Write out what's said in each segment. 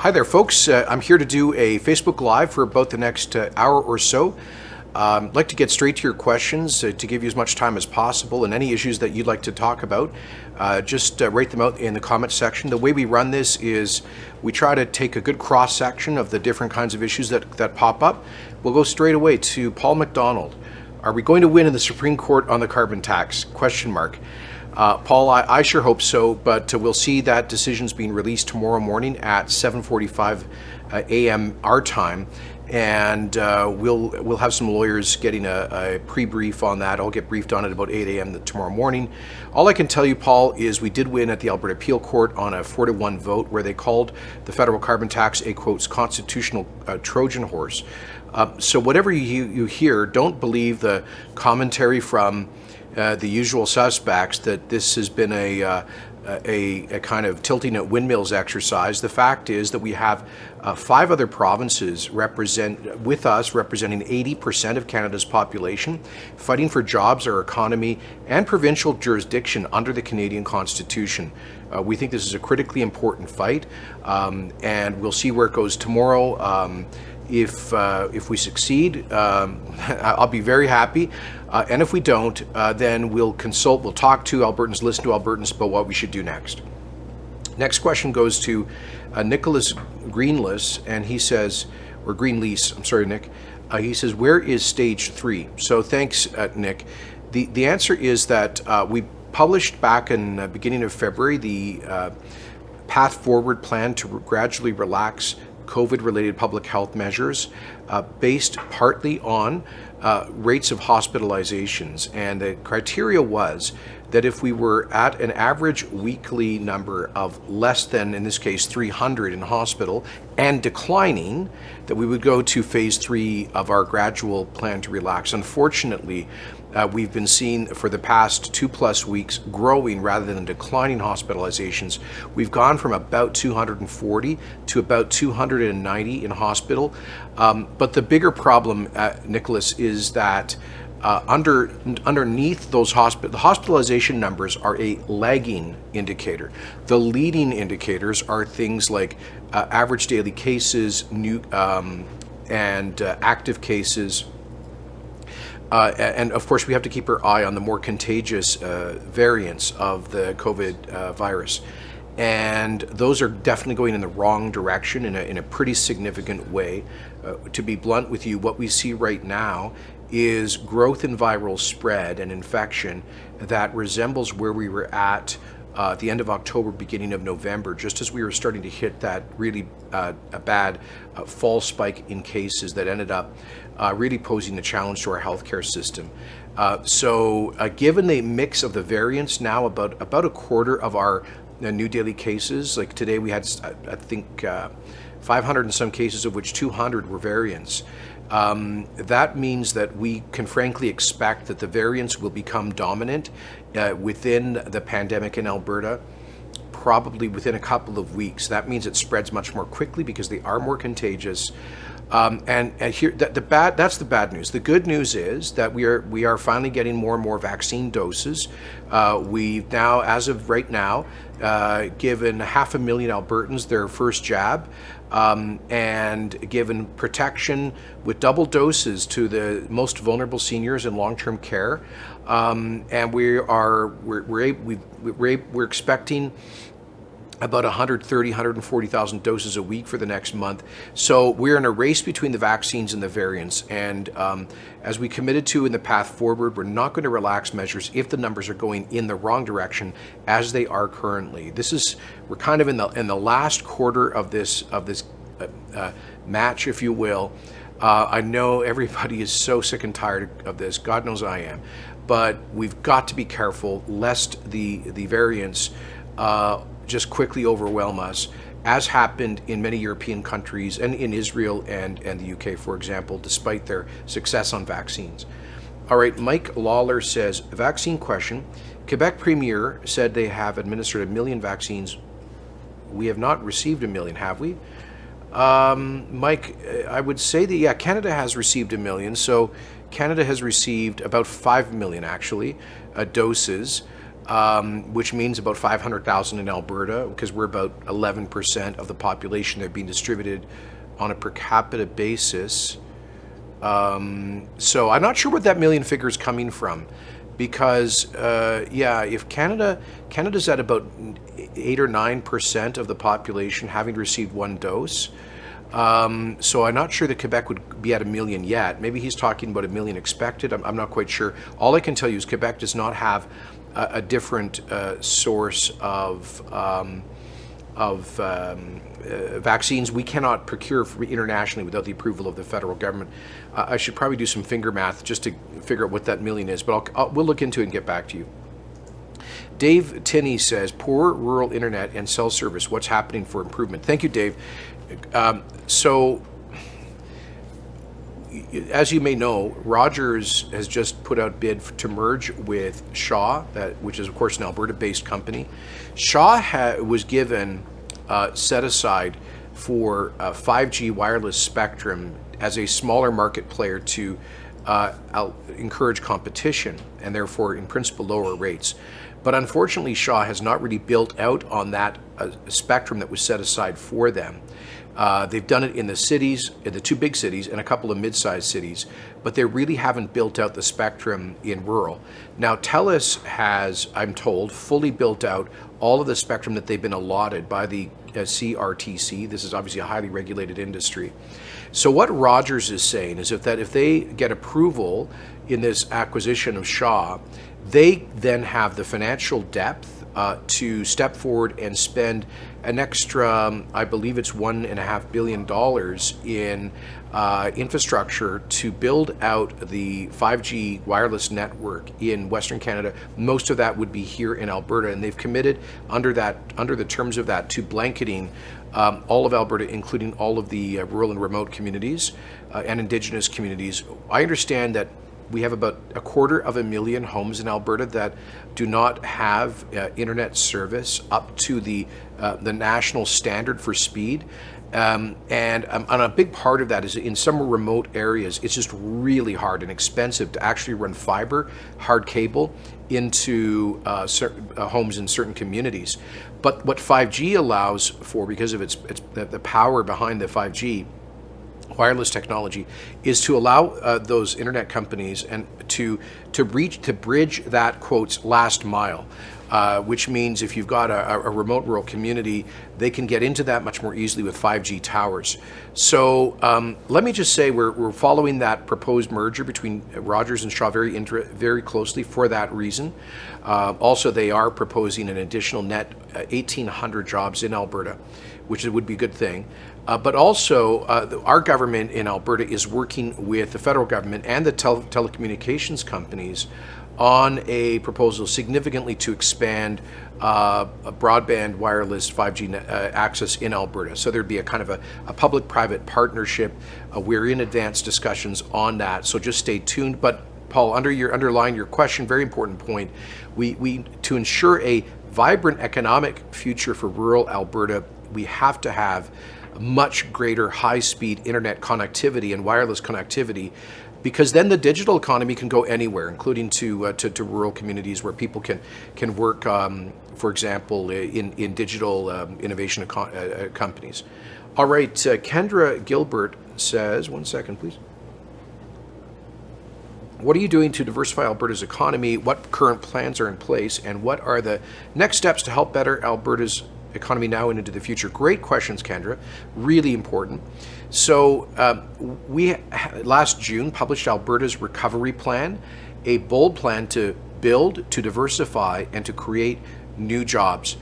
Hi there, folks. I'm here to do a Facebook Live for about the next hour or so. I'd like to get straight to your questions to give you as much time as possible, and any issues that you'd like to talk about, just write them out in the comment section. The way we run this is we try to take a good cross-section of the different kinds of issues that pop up. We'll go straight away to Paul McDonald. Are we going to win in the Supreme Court on the carbon tax? Question mark. Paul, I sure hope so, but we'll see that decision's being released tomorrow morning at 7:45 a.m. our time, and we'll have some lawyers getting a pre-brief on that. I'll get briefed on it about 8 a.m. tomorrow morning. All I can tell you, Paul, is we did win at the Alberta Appeal Court on a 4-1 vote where they called the federal carbon tax a, quote, constitutional Trojan horse. So whatever you hear, don't believe the commentary from the usual suspects that this has been a kind of tilting at windmills exercise. The fact is that we have 5 other provinces representing 80% of Canada's population, fighting for jobs, our economy, and provincial jurisdiction under the Canadian Constitution. We think this is a critically important fight, and we'll see where it goes tomorrow. If we succeed, I'll be very happy. And if we don't, then we'll talk to Albertans, listen to Albertans about what we should do next. Next question goes to Nicholas Greenlease, and he says, or Greenlease, I'm sorry, Nick. He says, where is stage 3? So thanks, Nick. The answer is that we published back in the beginning of February the path forward plan to gradually relax COVID-related public health measures based partly on rates of hospitalizations. And the criteria was that if we were at an average weekly number of less than, in this case, 300 in hospital and declining, that we would go to phase 3 of our gradual plan to relax. Unfortunately, we've been seeing for the past 2+ weeks growing rather than declining hospitalizations. We've gone from about 240 to about 290 in hospital. But the bigger problem, Nicholas, is that underneath those the hospitalization numbers are a lagging indicator. The leading indicators are things like average daily cases, and active cases. And of course, we have to keep our eye on the more contagious variants of the COVID virus. And those are definitely going in the wrong direction in a pretty significant way. To be blunt with you, what we see right now is growth in viral spread and infection that resembles where we were at the end of October, beginning of November, just as we were starting to hit that really bad fall spike in cases that ended up really posing a challenge to our healthcare system. So given the mix of the variants now, about a quarter of our new daily cases, like today we had, I think, 500 and some cases, of which 200 were variants. That means that we can frankly expect that the variants will become dominant within the pandemic in Alberta, probably within a couple of weeks. That means it spreads much more quickly because they are more contagious. And here, that's the bad news. The good news is that we are finally getting more and more vaccine doses. We've now, as of right now, given 500,000 Albertans their first jab, and given protection with double doses to the most vulnerable seniors in long-term care. And we're expecting about 130, 140,000 doses a week for the next month. So we're in a race between the vaccines and the variants. And as we committed to in the path forward, we're not going to relax measures if the numbers are going in the wrong direction as they are currently. We're kind of in the last quarter of this match, if you will. I know everybody is so sick and tired of this. God knows I am. But we've got to be careful lest the variants just quickly overwhelm us, as happened in many European countries and in Israel and the UK, for example, despite their success on vaccines. All right, Mike Lawler says, vaccine question. Quebec Premier said they have administered 1 million vaccines. We have not received 1 million, have we? Mike, I would say that, yeah, Canada has received 1 million. So Canada has received about 5 million, actually, doses. which means about 500,000 in Alberta, because we're about 11% of the population. They're being distributed on a per capita basis. So I'm not sure what that million figure is coming from, because if Canada's at about 8 or 9% of the population having received one dose. So I'm not sure that Quebec would be at a million yet. Maybe he's talking about a million expected. I'm not quite sure. All I can tell you is Quebec does not have a different source of vaccines. We cannot procure internationally without the approval of the federal government. I should probably do some finger math just to figure out what that million is, but we'll look into it and get back to you. Dave Tinney says, poor rural internet and cell service. What's happening for improvement? Thank you, Dave. So, as you may know, Rogers has just put out bid to merge with Shaw, which is, of course, an Alberta-based company. Shaw was given set aside for 5G wireless spectrum as a smaller market player to encourage competition and therefore, in principle, lower rates. But unfortunately, Shaw has not really built out on that spectrum that was set aside for them. They've done it in the cities, in the two big cities, and a couple of mid-sized cities, but they really haven't built out the spectrum in rural. Now, TELUS has, I'm told, fully built out all of the spectrum that they've been allotted by the CRTC. This is obviously a highly regulated industry. So what Rogers is saying is that if they get approval in this acquisition of Shaw, they then have the financial depth to step forward and spend an extra, I believe it's $1.5 billion in infrastructure to build out the 5G wireless network in Western Canada. Most of that would be here in Alberta, and they've committed under the terms of that to blanketing all of Alberta, including all of the rural and remote communities and Indigenous communities. I understand that we have about 250,000 homes in Alberta that do not have internet service up to the national standard for speed. And a big part of that is in some remote areas, it's just really hard and expensive to actually run fiber, hard cable, into homes in certain communities. But what 5G allows for, because of the power behind the 5G, wireless technology, is to allow those internet companies and to bridge that, quotes, last mile, which means if you've got a remote rural community, they can get into that much more easily with 5G towers. So let me just say we're following that proposed merger between Rogers and Shaw very closely for that reason. Also, they are proposing an additional net 1,800 jobs in Alberta, which would be a good thing. But also, our government in Alberta is working with the federal government and the telecommunications companies on a proposal significantly to expand broadband wireless 5G access in Alberta. So there'd be a kind of a public-private partnership. We're in advanced discussions on that, so just stay tuned. But Paul, underlying your question, very important point, we to ensure a vibrant economic future for rural Alberta, we have to have much greater high-speed internet connectivity and wireless connectivity, because then the digital economy can go anywhere, including to rural communities where people can work, for example, in digital innovation companies. All right, Kendra Gilbert says, one second, please. What are you doing to diversify Alberta's economy? What current plans are in place, and what are the next steps to help better Alberta's economy now and into the future? Great questions, Kendra. Really important. So we last June published Alberta's recovery plan, a bold plan to build, to diversify, and to create new jobs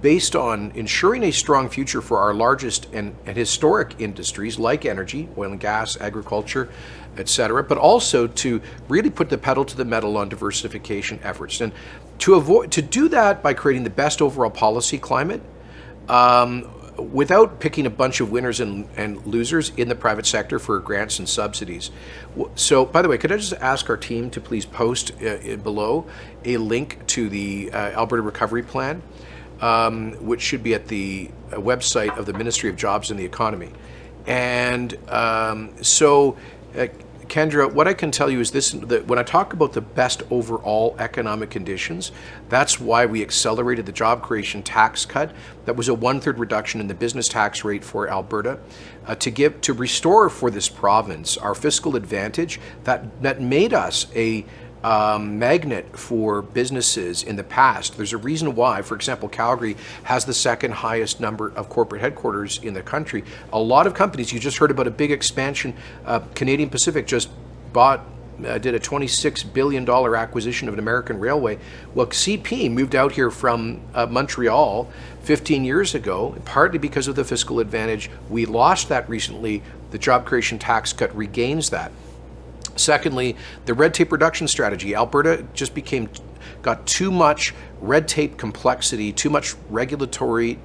based on ensuring a strong future for our largest and historic industries like energy, oil and gas, agriculture, etc., but also to really put the pedal to the metal on diversification efforts. And to do that by creating the best overall policy climate, without picking a bunch of winners and losers in the private sector for grants and subsidies. So, by the way, could I just ask our team to please post below a link to the Alberta Recovery Plan, which should be at the website of the Ministry of Jobs and the Economy. And Kendra, what I can tell you is this, that when I talk about the best overall economic conditions, that's why we accelerated the job creation tax cut. That was a 1/3 reduction in the business tax rate for Alberta to restore for this province our fiscal advantage that made us a magnet for businesses in the past. There's a reason why, for example, Calgary has the second highest number of corporate headquarters in the country. A lot of companies, you just heard about a big expansion. Canadian Pacific just did a $26 billion acquisition of an American railway. Well, CP moved out here from Montreal 15 years ago, partly because of the fiscal advantage. We lost that recently. The job creation tax cut regains that. Secondly, the red tape reduction strategy. Alberta just got too much red tape complexity, too much regulatory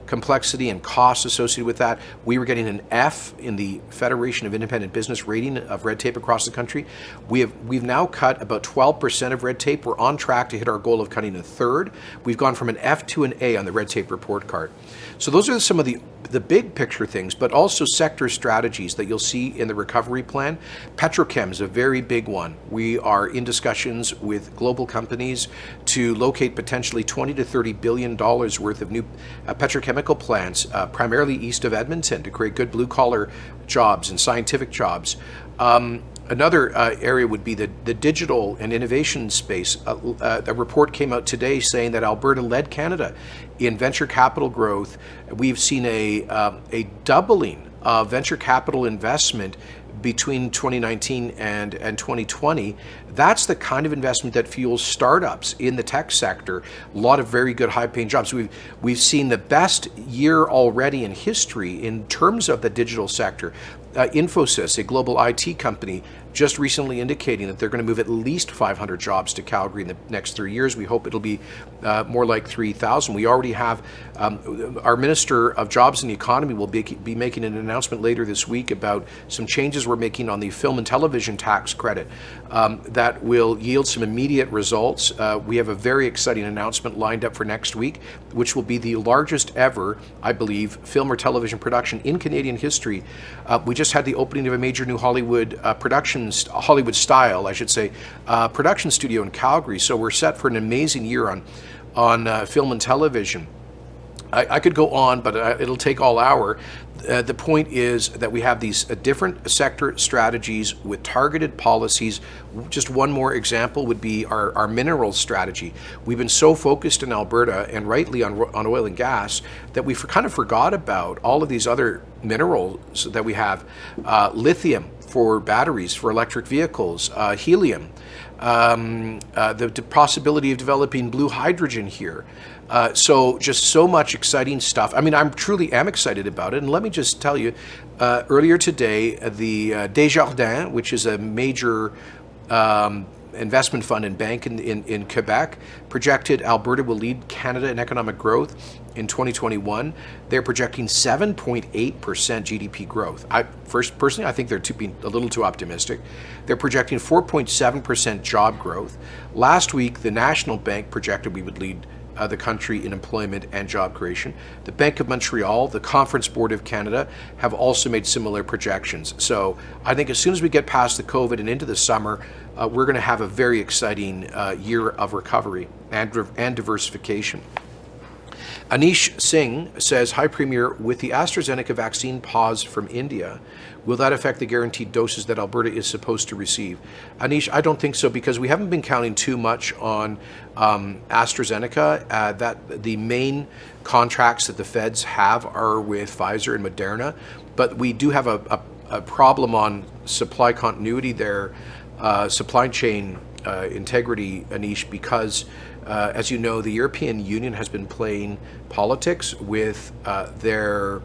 complexity and costs associated with that. We were getting an F in the Federation of Independent Business rating of red tape across the country. We've now cut about 12% of red tape. We're on track to hit our goal of cutting a third. We've gone from an F to an A on the red tape report card. So those are some of the big picture things, but also sector strategies that you'll see in the recovery plan. Petrochem is a very big one. We are in discussions with global companies to locate potentially $20 to $30 billion worth of new petrochemical plants, primarily east of Edmonton, to create good blue-collar jobs and scientific jobs. Another area would be the digital and innovation space. A report came out today saying that Alberta led Canada in venture capital growth. We've seen a doubling of venture capital investment between 2019 and 2020. That's the kind of investment that fuels startups in the tech sector. A lot of very good high-paying jobs. We've seen the best year already in history in terms of the digital sector. Infosys, a global IT company, just recently indicating that they're going to move at least 500 jobs to Calgary in the next 3 years. We hope it'll be more like 3,000. We already have our Minister of Jobs and the Economy will be making an announcement later this week about some changes we're making on the film and television tax credit that will yield some immediate results. We have a very exciting announcement lined up for next week, which will be the largest ever, I believe, film or television production in Canadian history. We just had the opening of a major new Hollywood style, I should say, production studio in Calgary. So we're set for an amazing year on film and television. I could go on, but it'll take all hour. The point is that we have these different sector strategies with targeted policies. Just one more example would be our minerals strategy. We've been so focused in Alberta, and rightly on oil and gas, that we kind of forgot about all of these other minerals that we have. Lithium for batteries, for electric vehicles, helium, the possibility of developing blue hydrogen here. So just so much exciting stuff. I mean, I truly am excited about it. And let me just tell you, earlier today, the Desjardins, which is a major investment fund and bank in Quebec, projected Alberta will lead Canada in economic growth in 2021. They're projecting 7.8% GDP growth. Personally, I think they're being a little too optimistic. They're projecting 4.7% job growth. Last week, the National Bank projected we would lead the country in employment and job creation. The Bank of Montreal, the Conference Board of Canada have also made similar projections. So I think as soon as we get past the COVID and into the summer, we're going to have a very exciting year of recovery and diversification. Anish Singh says, "Hi Premier, with the AstraZeneca vaccine pause from India, will that affect the guaranteed doses that Alberta is supposed to receive?" Anish, I don't think so, because we haven't been counting too much on AstraZeneca. That the main contracts that the feds have are with Pfizer and Moderna, but we do have a problem on supply continuity there, supply chain integrity, Anish, because as you know, the European Union has been playing politics with their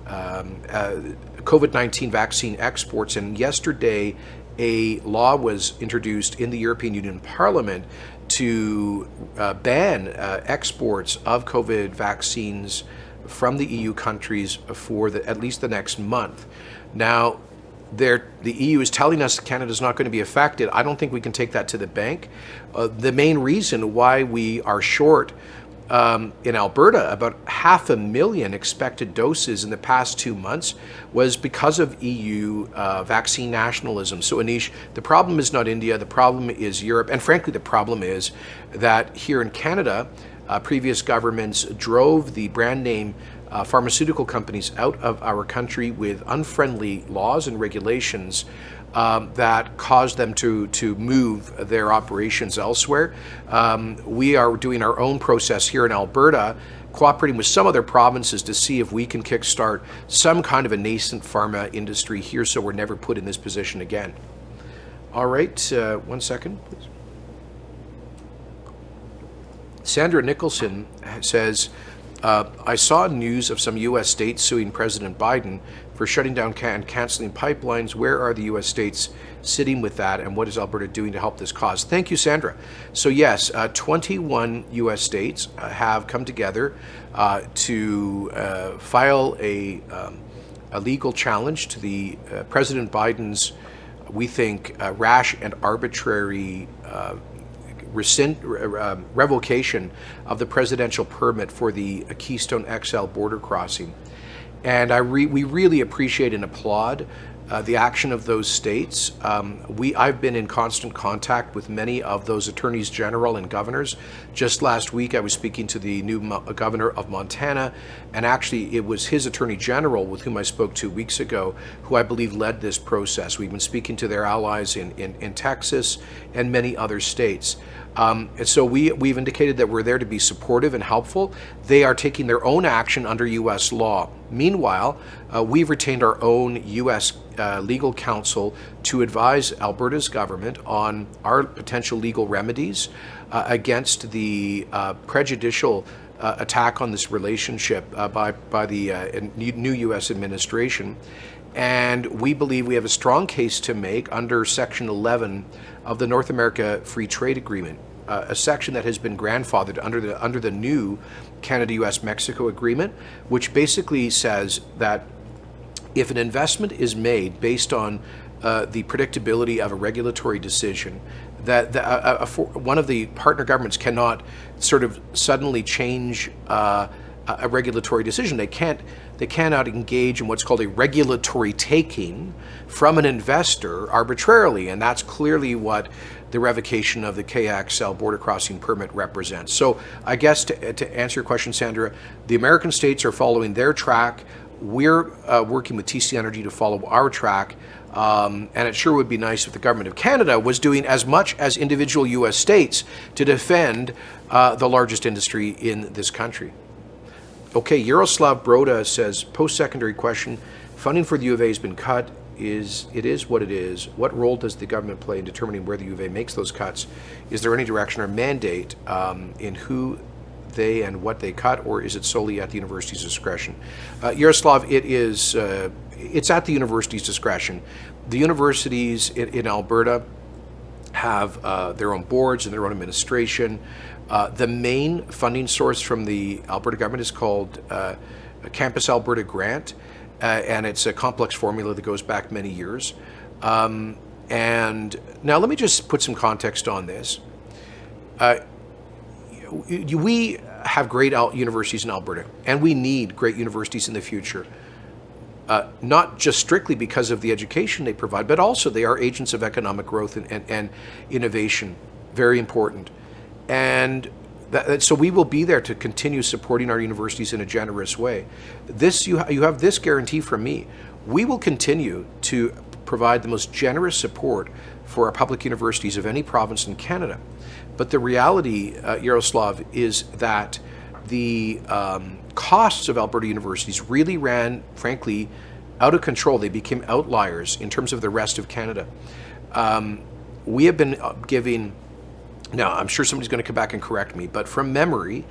COVID-19 vaccine exports, and yesterday a law was introduced in the European Union Parliament to ban exports of COVID vaccines from the EU countries for at least the next month. Now, the EU is telling us Canada's not going to be affected. I don't think we can take that to the bank. The main reason why we are short in Alberta, about 500,000 expected doses in the past 2 months was because of EU vaccine nationalism. So Anish, the problem is not India, the problem is Europe, and frankly the problem is that here in Canada, previous governments drove the brand name pharmaceutical companies out of our country with unfriendly laws and regulations that caused them to move their operations elsewhere. We are doing our own process here in Alberta, cooperating with some other provinces to see if we can kickstart some kind of a nascent pharma industry here so we're never put in this position again. All right, 1 second, please. Sandra Nicholson says, I saw news of some U.S. states suing President Biden for shutting down and canceling pipelines. Where are the U.S. states sitting with that, and what is Alberta doing to help this cause? Thank you, Sandra. So yes, 21 U.S. states have come together to file a legal challenge to the President Biden's, we think, rash and arbitrary revocation of the presidential permit for the Keystone XL border crossing. And we really appreciate and applaud the action of those states. I've been in constant contact with many of those attorneys general and governors. Just last week, I was speaking to the new governor of Montana, and actually it was his attorney general with whom I spoke 2 weeks ago, who I believe led this process. We've been speaking to their allies in Texas and many other states. And so we've indicated that we're there to be supportive and helpful. They are taking their own action under U.S. law. Meanwhile, we've retained our own U.S. Legal counsel to advise Alberta's government on our potential legal remedies against the prejudicial attack on this relationship by the new U.S. administration. And we believe we have a strong case to make under Section 11 of the North America Free Trade Agreement, a section that has been grandfathered under the new Canada-US-Mexico Agreement, which basically says that if an investment is made based on the predictability of a regulatory decision, that one of the partner governments cannot sort of suddenly change a regulatory decision. They cannot engage in what's called a regulatory taking from an investor arbitrarily, and that's clearly what the revocation of the KXL border crossing permit represents. So I guess to answer your question, Sandra, the American states are following their track. We're working with TC Energy to follow our track, and it sure would be nice if the government of Canada was doing as much as individual U.S. states to defend the largest industry in this country. Okay, Yaroslav Broda says, post-secondary question, funding for the U of A has been cut. It is what it is. What role does the government play in determining where the U of A makes those cuts? Is there any direction or mandate in who they and what they cut, or is it solely at the university's discretion? Yaroslav, it's at the university's discretion. The universities in Alberta have their own boards and their own administration. The main funding source from the Alberta government is called a Campus Alberta Grant, and it's a complex formula that goes back many years. And now let me just put some context on this. We have great universities in Alberta, and we need great universities in the future. Not just strictly because of the education they provide, but also they are agents of economic growth and innovation, very important. And so we will be there to continue supporting our universities in a generous way. You have this guarantee from me. We will continue to provide the most generous support for our public universities of any province in Canada. But the reality, Yaroslav, is that the costs of Alberta universities really ran, frankly, out of control. They became outliers in terms of the rest of Canada. We have been giving, now I'm sure somebody's going to come back and correct me, but from memory,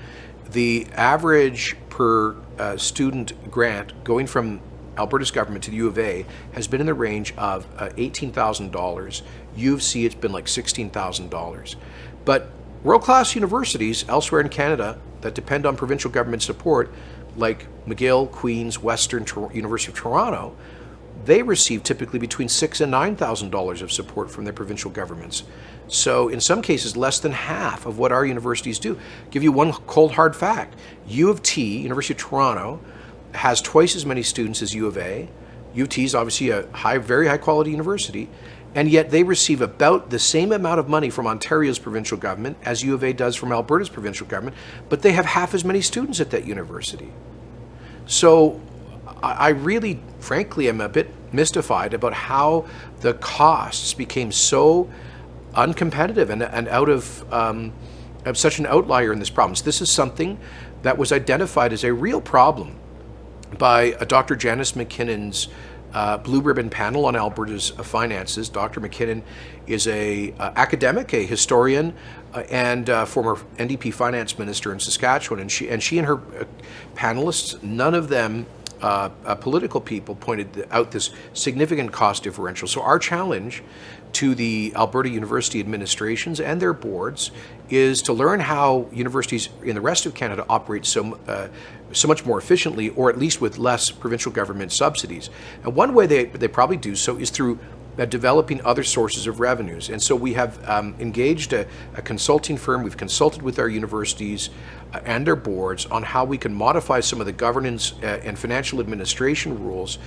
the average per student grant going from Alberta's government to the U of A has been in the range of $18,000. U of C, it's been like $16,000. But world-class universities elsewhere in Canada that depend on provincial government support, like McGill, Queen's, Western, University of Toronto, they receive typically between $6,000 and $9,000 of support from their provincial governments. So in some cases, less than half of what our universities do. Give you one cold hard fact. U of T, University of Toronto, has twice as many students as U of A. U of T is obviously a very high quality university, and yet they receive about the same amount of money from Ontario's provincial government as U of A does from Alberta's provincial government, but they have half as many students at that university. So I really, frankly, am a bit mystified about how the costs became so uncompetitive and out of such an outlier in this province. This is something that was identified as a real problem by Dr. Janice McKinnon's Blue Ribbon panel on Alberta's finances. Dr. McKinnon is a academic, a historian, and former NDP finance minister in Saskatchewan. And she and her panelists, none of them political people, pointed out this significant cost differential. So our challenge to the Alberta University administrations and their boards is to learn how universities in the rest of Canada operate so much more efficiently, or at least with less provincial government subsidies. And one way they probably do so is through developing other sources of revenues. And so we have engaged a consulting firm. We've consulted with our universities and their boards on how we can modify some of the governance and financial administration rules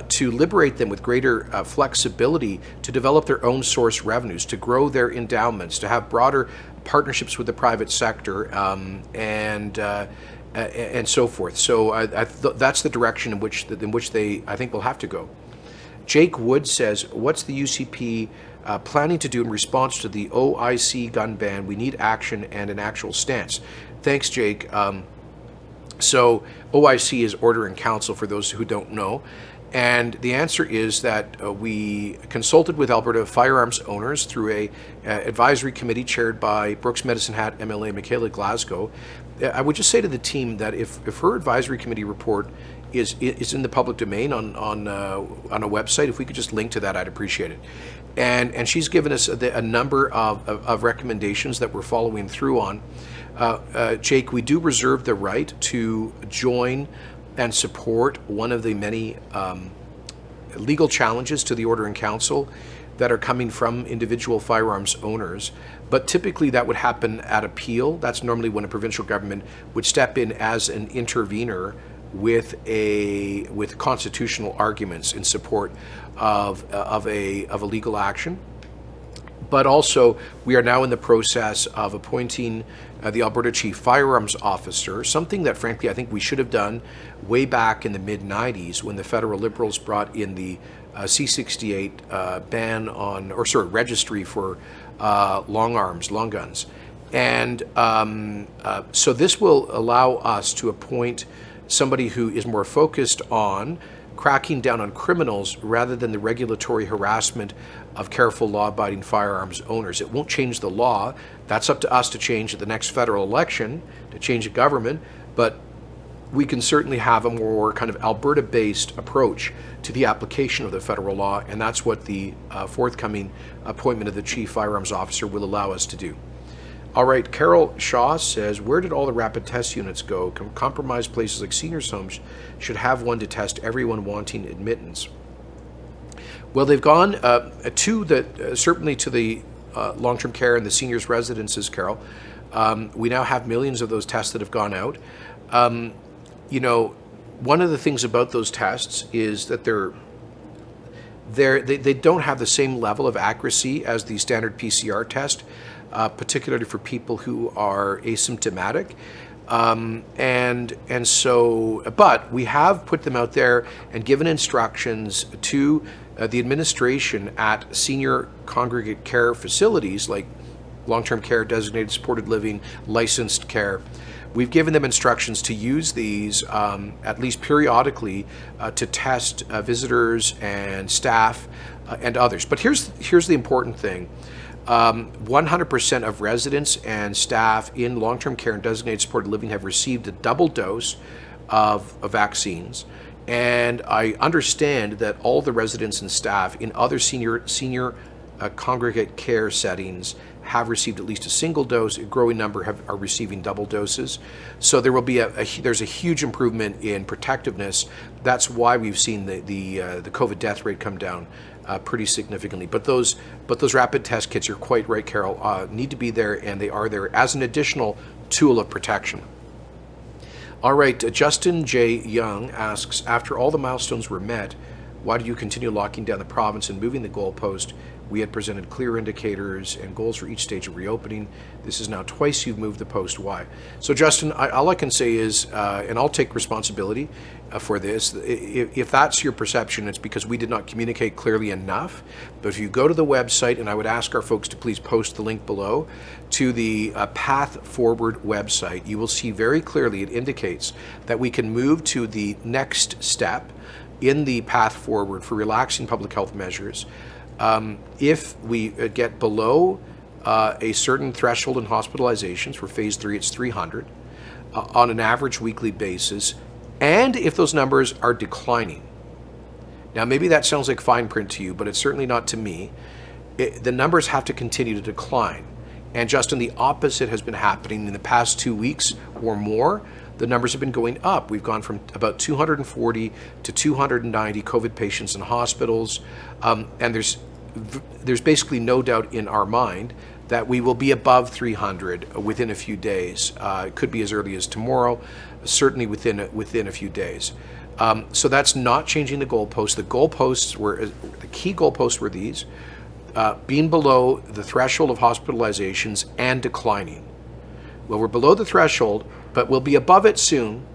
to liberate them with greater flexibility to develop their own source revenues, to grow their endowments, to have broader partnerships with the private sector, and so forth. So that's the direction in which they, I think, will have to go. Jake Wood says, what's the UCP planning to do in response to the OIC gun ban? We need action and an actual stance. Thanks, Jake. So OIC is Order in Council, for those who don't know. And the answer is that we consulted with Alberta firearms owners through a advisory committee chaired by Brooks Medicine Hat MLA Michaela Glasgow. I would just say to the team that if her advisory committee report is in the public domain on a website, if we could just link to that, I'd appreciate it. And she's given us a number of recommendations that we're following through on. Jake, we do reserve the right to join and support one of the many legal challenges to the Order in Council that are coming from individual firearms owners. But typically that would happen at appeal. That's normally when a provincial government would step in as an intervener with constitutional arguments in support of a legal action. But also, we are now in the process of appointing the Alberta Chief Firearms Officer, something that, frankly, I think we should have done way back in the mid-90s when the federal Liberals brought in the C-68 registry for long guns. And so this will allow us to appoint somebody who is more focused on cracking down on criminals rather than the regulatory harassment of careful law-abiding firearms owners. It won't change the law. That's up to us to change at the next federal election, to change the government, but we can certainly have a more kind of Alberta-based approach to the application of the federal law, and that's what the forthcoming appointment of the Chief Firearms Officer will allow us to do. All right, Carol Shaw says, where did all the rapid test units go? Compromised places like seniors' homes should have one to test everyone wanting admittance. Well, they've gone certainly to the long-term care and the seniors' residences, Carol. We now have millions of those tests that have gone out. One of the things about those tests is that they don't have the same level of accuracy as the standard PCR test, particularly for people who are asymptomatic. But we have put them out there and given instructions to the administration at senior congregate care facilities like long-term care, designated supported living, licensed care. We've given them instructions to use these at least periodically to test visitors and staff and others. But here's the important thing. 100% of residents and staff in long-term care and designated supported living have received a double dose of vaccines. And I understand that all the residents and staff in other senior congregate care settings have received at least a single dose. A growing number are receiving double doses. So there will be there's a huge improvement in protectiveness. That's why we've seen the COVID death rate come down pretty significantly. But those rapid test kits, you're quite right, Carol, need to be there, and they are there as an additional tool of protection. All right, Justin J. Young asks, after all the milestones were met, why do you continue locking down the province and moving the goalpost? We had presented clear indicators and goals for each stage of reopening. This is now twice you've moved the post. Why? So, Justin, all I can say is, and I'll take responsibility for this, if that's your perception, it's because we did not communicate clearly enough. But if you go to the website, and I would ask our folks to please post the link below to the Path Forward website, you will see very clearly it indicates that we can move to the next step in the path forward for relaxing public health measures. If we get below a certain threshold in hospitalizations, for phase 3 it's 300 on an average weekly basis, and if those numbers are declining. Now maybe that sounds like fine print to you, but it's certainly not to me. The numbers have to continue to decline. And Justin, the opposite has been happening in the past 2 weeks or more. The numbers have been going up. We've gone from about 240 to 290 COVID patients in hospitals, and there's basically no doubt in our mind that we will be above 300 within a few days. It could be as early as tomorrow, certainly within a few days. So that's not changing the goalposts. The key goalposts were these: being below the threshold of hospitalizations and declining. Well, we're below the threshold, but we'll be above it soon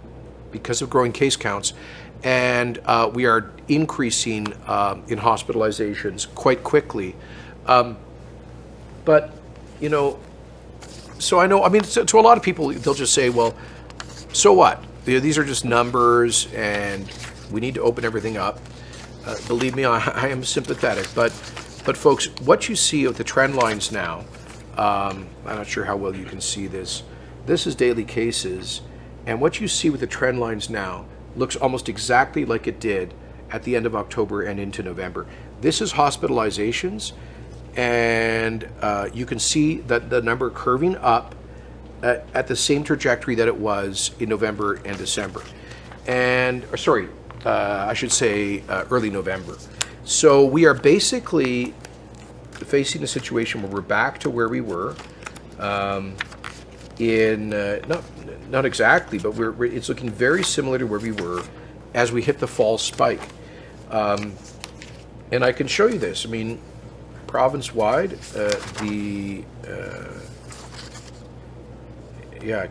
because of growing case counts, and we are increasing in hospitalizations quite quickly. But, you know, so I know, I mean, to a lot of people, they'll just say, well, so what? These are just numbers and we need to open everything up. Believe me, I am sympathetic, but folks, what you see of the trend lines now, I'm not sure how well you can see this. This is daily cases, and what you see with the trend lines now looks almost exactly like it did at the end of October and into November. This is hospitalizations, and you can see that the number curving up at the same trajectory that it was in November and December. I should say early November. So we are basically facing a situation where we're back to where we were not exactly, but it's looking very similar to where we were as we hit the fall spike. And I can show you this. I mean, province-wide,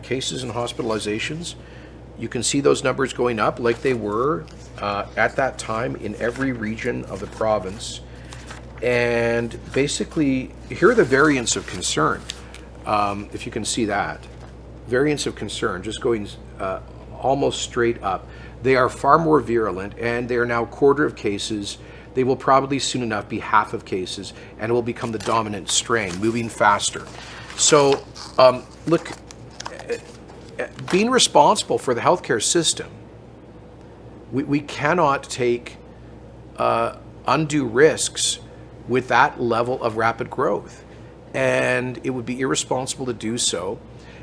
cases and hospitalizations, you can see those numbers going up like they were at that time in every region of the province. And basically, here are the variants of concern. If you can see that. Variants of concern, just going almost straight up. They are far more virulent, and they are now a quarter of cases. They will probably soon enough be half of cases, and it will become the dominant strain, moving faster. So, look, being responsible for the healthcare system, we cannot take undue risks with that level of rapid growth. And it would be irresponsible to do so.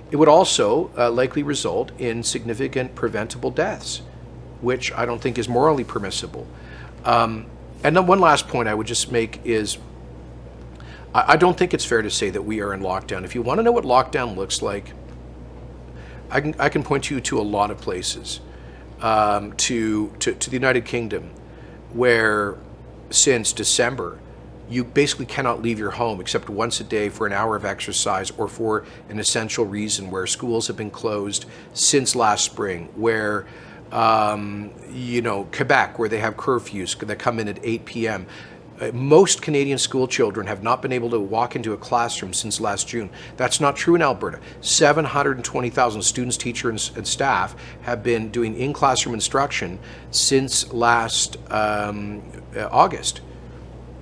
It would also likely result in significant preventable deaths, which I don't think is morally permissible. And then one last point I would just make is, I don't think it's fair to say that we are in lockdown. If you want to know what lockdown looks like, I can point you to a lot of places, to the United Kingdom, where since December, you basically cannot leave your home except once a day for an hour of exercise or for an essential reason, where schools have been closed since last spring, where, Quebec, where they have curfews that come in at 8 p.m. Most Canadian school children have not been able to walk into a classroom since last June. That's not true in Alberta. 720,000 students, teachers, and staff have been doing in-classroom instruction since last August.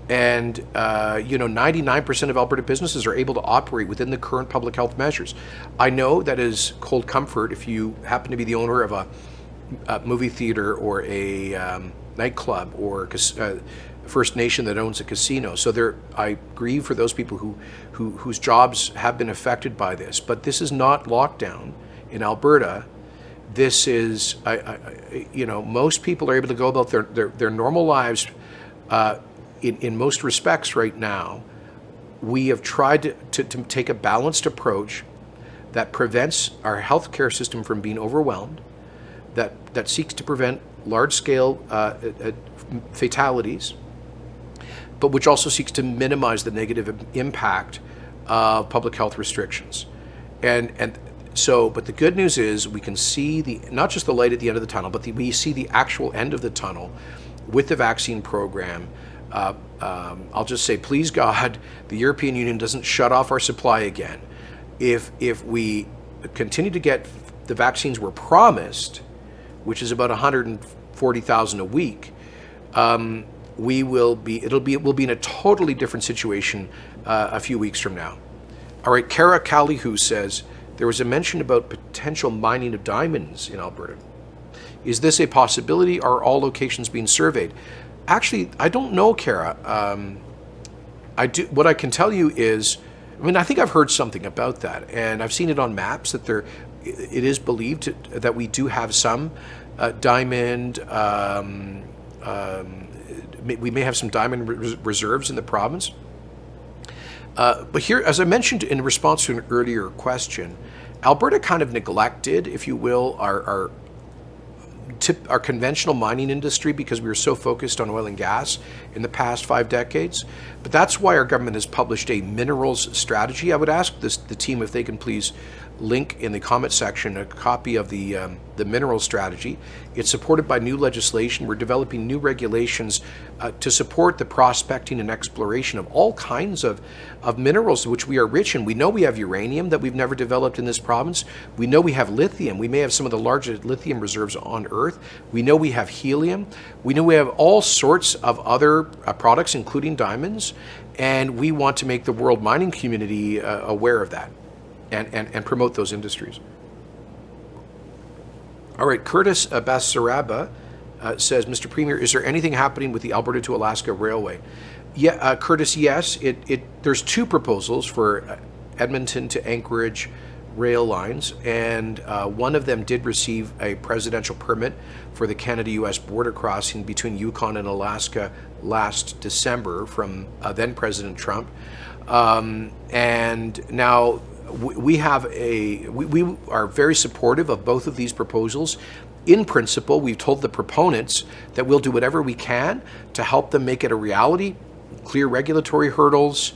And 99% of Alberta businesses are able to operate within the current public health measures. I know that is cold comfort if you happen to be the owner of a movie theater or a nightclub or First Nation that owns a casino. So I grieve for those people whose jobs have been affected by this. But this is not lockdown in Alberta. This is, most people are able to go about their normal lives in most respects right now. We have tried to take a balanced approach that prevents our healthcare system from being overwhelmed, that seeks to prevent large-scale fatalities, but which also seeks to minimize the negative impact of public health restrictions. But the good news is we can see not just the light at the end of the tunnel, but we see the actual end of the tunnel with the vaccine program. I'll just say, please God, the European Union doesn't shut off our supply again. If we continue to get the vaccines we're promised, which is about 140,000 a week, we'll be in a totally different situation a few weeks from now. All right, Kara Callihu says, there was a mention about potential mining of diamonds in Alberta. Is this a possibility? Are all locations being surveyed? Actually, I don't know, Kara. What I can tell you is, I think I've heard something about that, and I've seen it on maps that it is believed that we do have some diamond. We may have some diamond reserves in the province. But here, as I mentioned in response to an earlier question, Alberta kind of neglected, if you will, our conventional mining industry because we were so focused on oil and gas in the past 5 decades. But that's why our government has published a minerals strategy. I would ask the team if they can please link in the comment section a copy of the minerals strategy. It's supported by new legislation. We're developing new regulations to support the prospecting and exploration of all kinds of minerals which we are rich in. We know we have uranium that we've never developed in this province. We know we have lithium. We may have some of the largest lithium reserves on Earth. We know we have helium. We know we have all sorts of other products, including diamonds, and we want to make the world mining community aware of that and promote those industries. All right, Curtis Bassaraba says, Mr. Premier, is there anything happening with the Alberta to Alaska Railway? Yeah, Curtis, yes. There's 2 proposals for Edmonton to Anchorage rail lines, and one of them did receive a presidential permit for the Canada-U.S. border crossing between Yukon and Alaska last December from then President Trump. And now we are very supportive of both of these proposals. In principle, we've told the proponents that we'll do whatever we can to help them make it a reality, clear regulatory hurdles,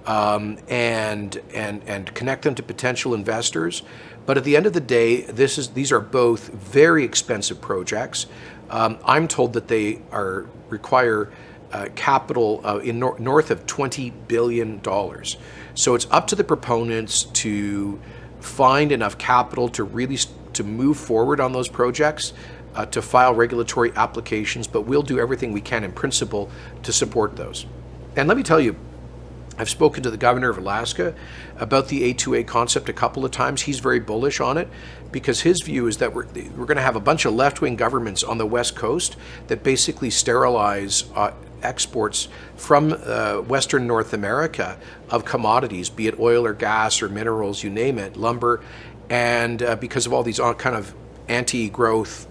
and connect them to potential investors. But at the end of the day, these are both very expensive projects. I'm told that they require capital in north of $20 billion. So it's up to the proponents to find enough capital to move forward on those projects, to file regulatory applications, but we'll do everything we can in principle to support those. And let me tell you, I've spoken to the governor of Alaska about the A2A concept a couple of times. He's very bullish on it because his view is that we're going to have a bunch of left-wing governments on the West Coast that basically sterilize exports from Western North America of commodities, be it oil or gas or minerals, you name it, lumber, and because of all these kind of anti-growth,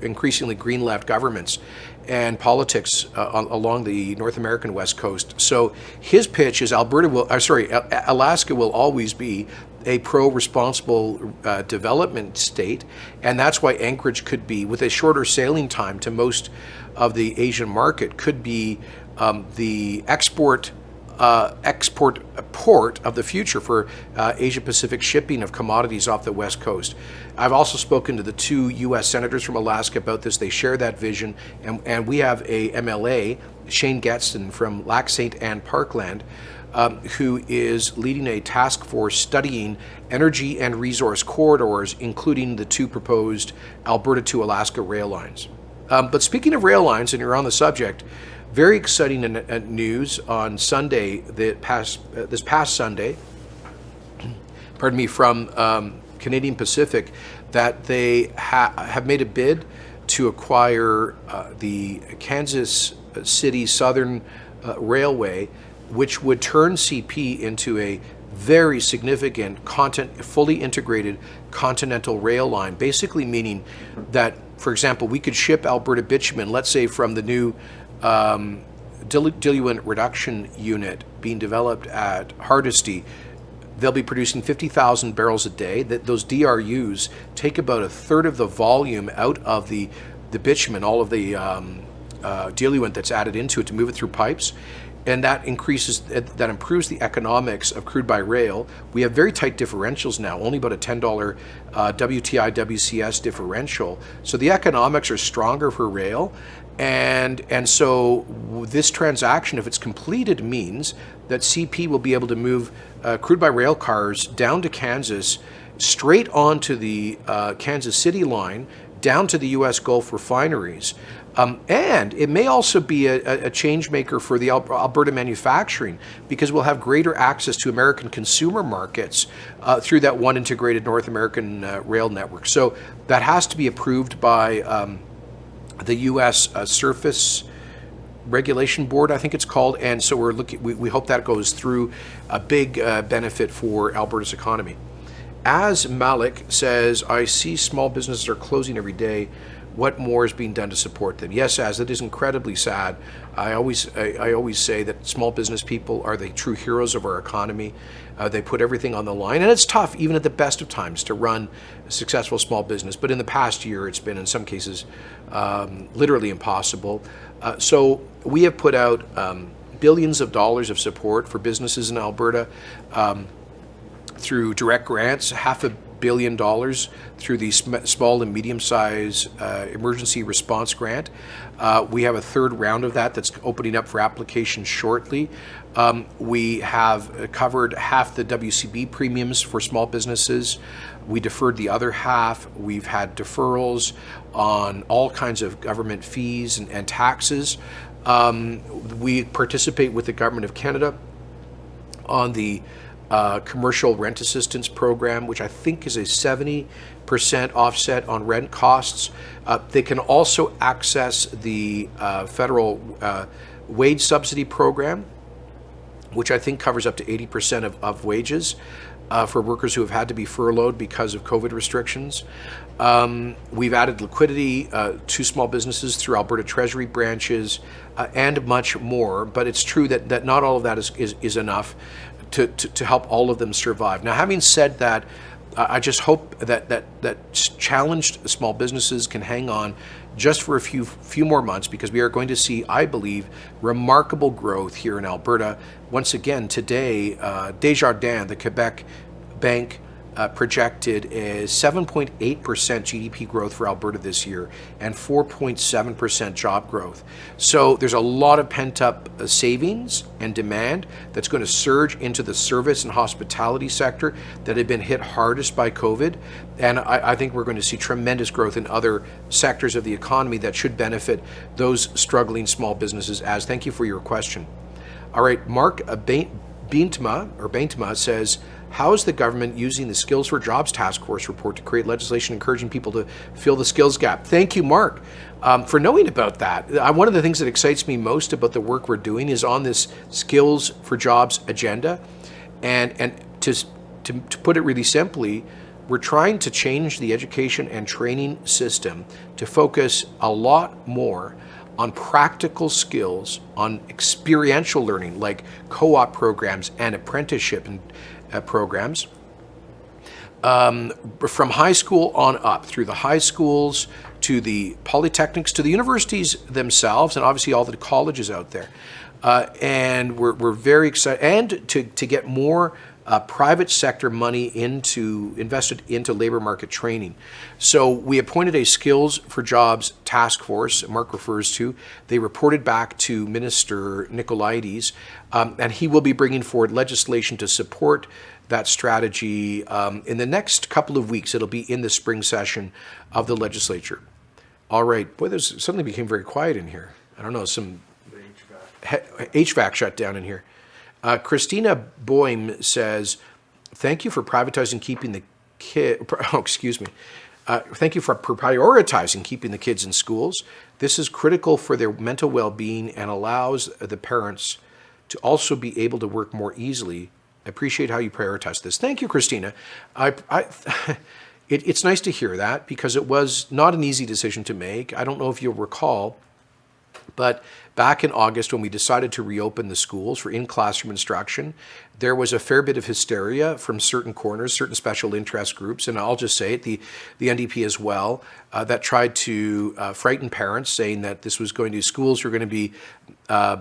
increasingly green left governments and politics along the North American West Coast. So his pitch is Alaska will always be a pro-responsible development state, and that's why Anchorage could be, with a shorter sailing time to most of the Asian market, could be the export port of the future for Asia-Pacific shipping of commodities off the West Coast. I've also spoken to the 2 U.S. senators from Alaska about this. They share that vision, and we have a MLA, Shane Getson from Lac St. Anne Parkland, who is leading a task force studying energy and resource corridors, including the 2 proposed Alberta to Alaska rail lines. But speaking of rail lines, and you're on the subject, very exciting news on Sunday, this past Sunday, from Canadian Pacific, that they have made a bid to acquire the Kansas City Southern Railway, which would turn CP into a very significant fully integrated continental rail line, basically meaning that, for example, we could ship Alberta bitumen, let's say from the new diluent reduction unit being developed at Hardisty. They'll be producing 50,000 barrels a day. Those DRUs take about a third of the volume out of the bitumen, all of the diluent that's added into it to move it through pipes. And that improves the economics of crude by rail. We have very tight differentials now, only about a $10 WTI WCS differential. So the economics are stronger for rail. And so this transaction, if it's completed, means that CP will be able to move crude by rail cars down to Kansas, straight onto the Kansas City line, down to the U.S. Gulf refineries. And it may also be a change maker for the Alberta manufacturing, because we'll have greater access to American consumer markets through that one integrated North American rail network. So that has to be approved by the U.S. Surface Regulation Board, I think it's called. And so we hope that goes through, a big benefit for Alberta's economy. As Malik says, I see small businesses are closing every day. What more is being done to support them? Yes, Az, it is incredibly sad. I always say that small business people are the true heroes of our economy. They put everything on the line, and it's tough, even at the best of times, to run a successful small business. But in the past year, it's been, in some cases, literally impossible. So we have put out billions of dollars of support for businesses in Alberta through direct grants, $500 million through the small and medium-sized emergency response grant. We have a third round of that's opening up for application shortly. We have covered half the WCB premiums for small businesses. We deferred the other half. We've had deferrals on all kinds of government fees and taxes. We participate with the Government of Canada on the commercial rent assistance program, which I think is a 70% offset on rent costs. They can also access the federal wage subsidy program, which I think covers up to 80% of wages for workers who have had to be furloughed because of COVID restrictions. We've added liquidity to small businesses through Alberta Treasury branches and much more, but it's true that not all of that is enough to help all of them survive. Now, having said that, I just hope that challenged small businesses can hang on just for a few more months, because we are going to see, I believe, remarkable growth here in Alberta. Once again, today, Desjardins, the Quebec bank, projected is 7.8% GDP growth for Alberta this year and 4.7% job growth. So there's a lot of pent-up savings and demand that's going to surge into the service and hospitality sector that had been hit hardest by COVID. And I think we're going to see tremendous growth in other sectors of the economy that should benefit those struggling small businesses. Thank you for your question. All right, Mark Baintma says, how is the government using the Skills for Jobs Task Force report to create legislation encouraging people to fill the skills gap? Thank you, Mark, for knowing about that. One of the things that excites me most about the work we're doing is on this Skills for Jobs agenda. And to put it really simply, we're trying to change the education and training system to focus a lot more on practical skills, on experiential learning like co-op programs and apprenticeship and programs, from high school on up, through the high schools to the polytechnics to the universities themselves, and obviously all the colleges out there. And we're very excited, and to get more private sector money invested into labor market training. So we appointed a Skills for Jobs task force, Mark refers to. They reported back to Minister Nicolaides, and he will be bringing forward legislation to support that strategy in the next couple of weeks. It'll be in the spring session of the legislature. All right, boy, there's suddenly became very quiet in here. I don't know, some HVAC shut down in here. Christina Boehm says, thank you for privatizing keeping the kid. Oh, excuse me. Thank you for prioritizing keeping the kids in schools. This is critical for their mental well-being and allows the parents to also be able to work more easily. I appreciate how you prioritize this. Thank you, Christina. It's nice to hear that because it was not an easy decision to make. I don't know if you'll recall, but back in August when we decided to reopen the schools for in-classroom instruction, there was a fair bit of hysteria from certain corners, certain special interest groups, and I'll just say it, the NDP as well, that tried to frighten parents, saying that this was going to, schools were going to be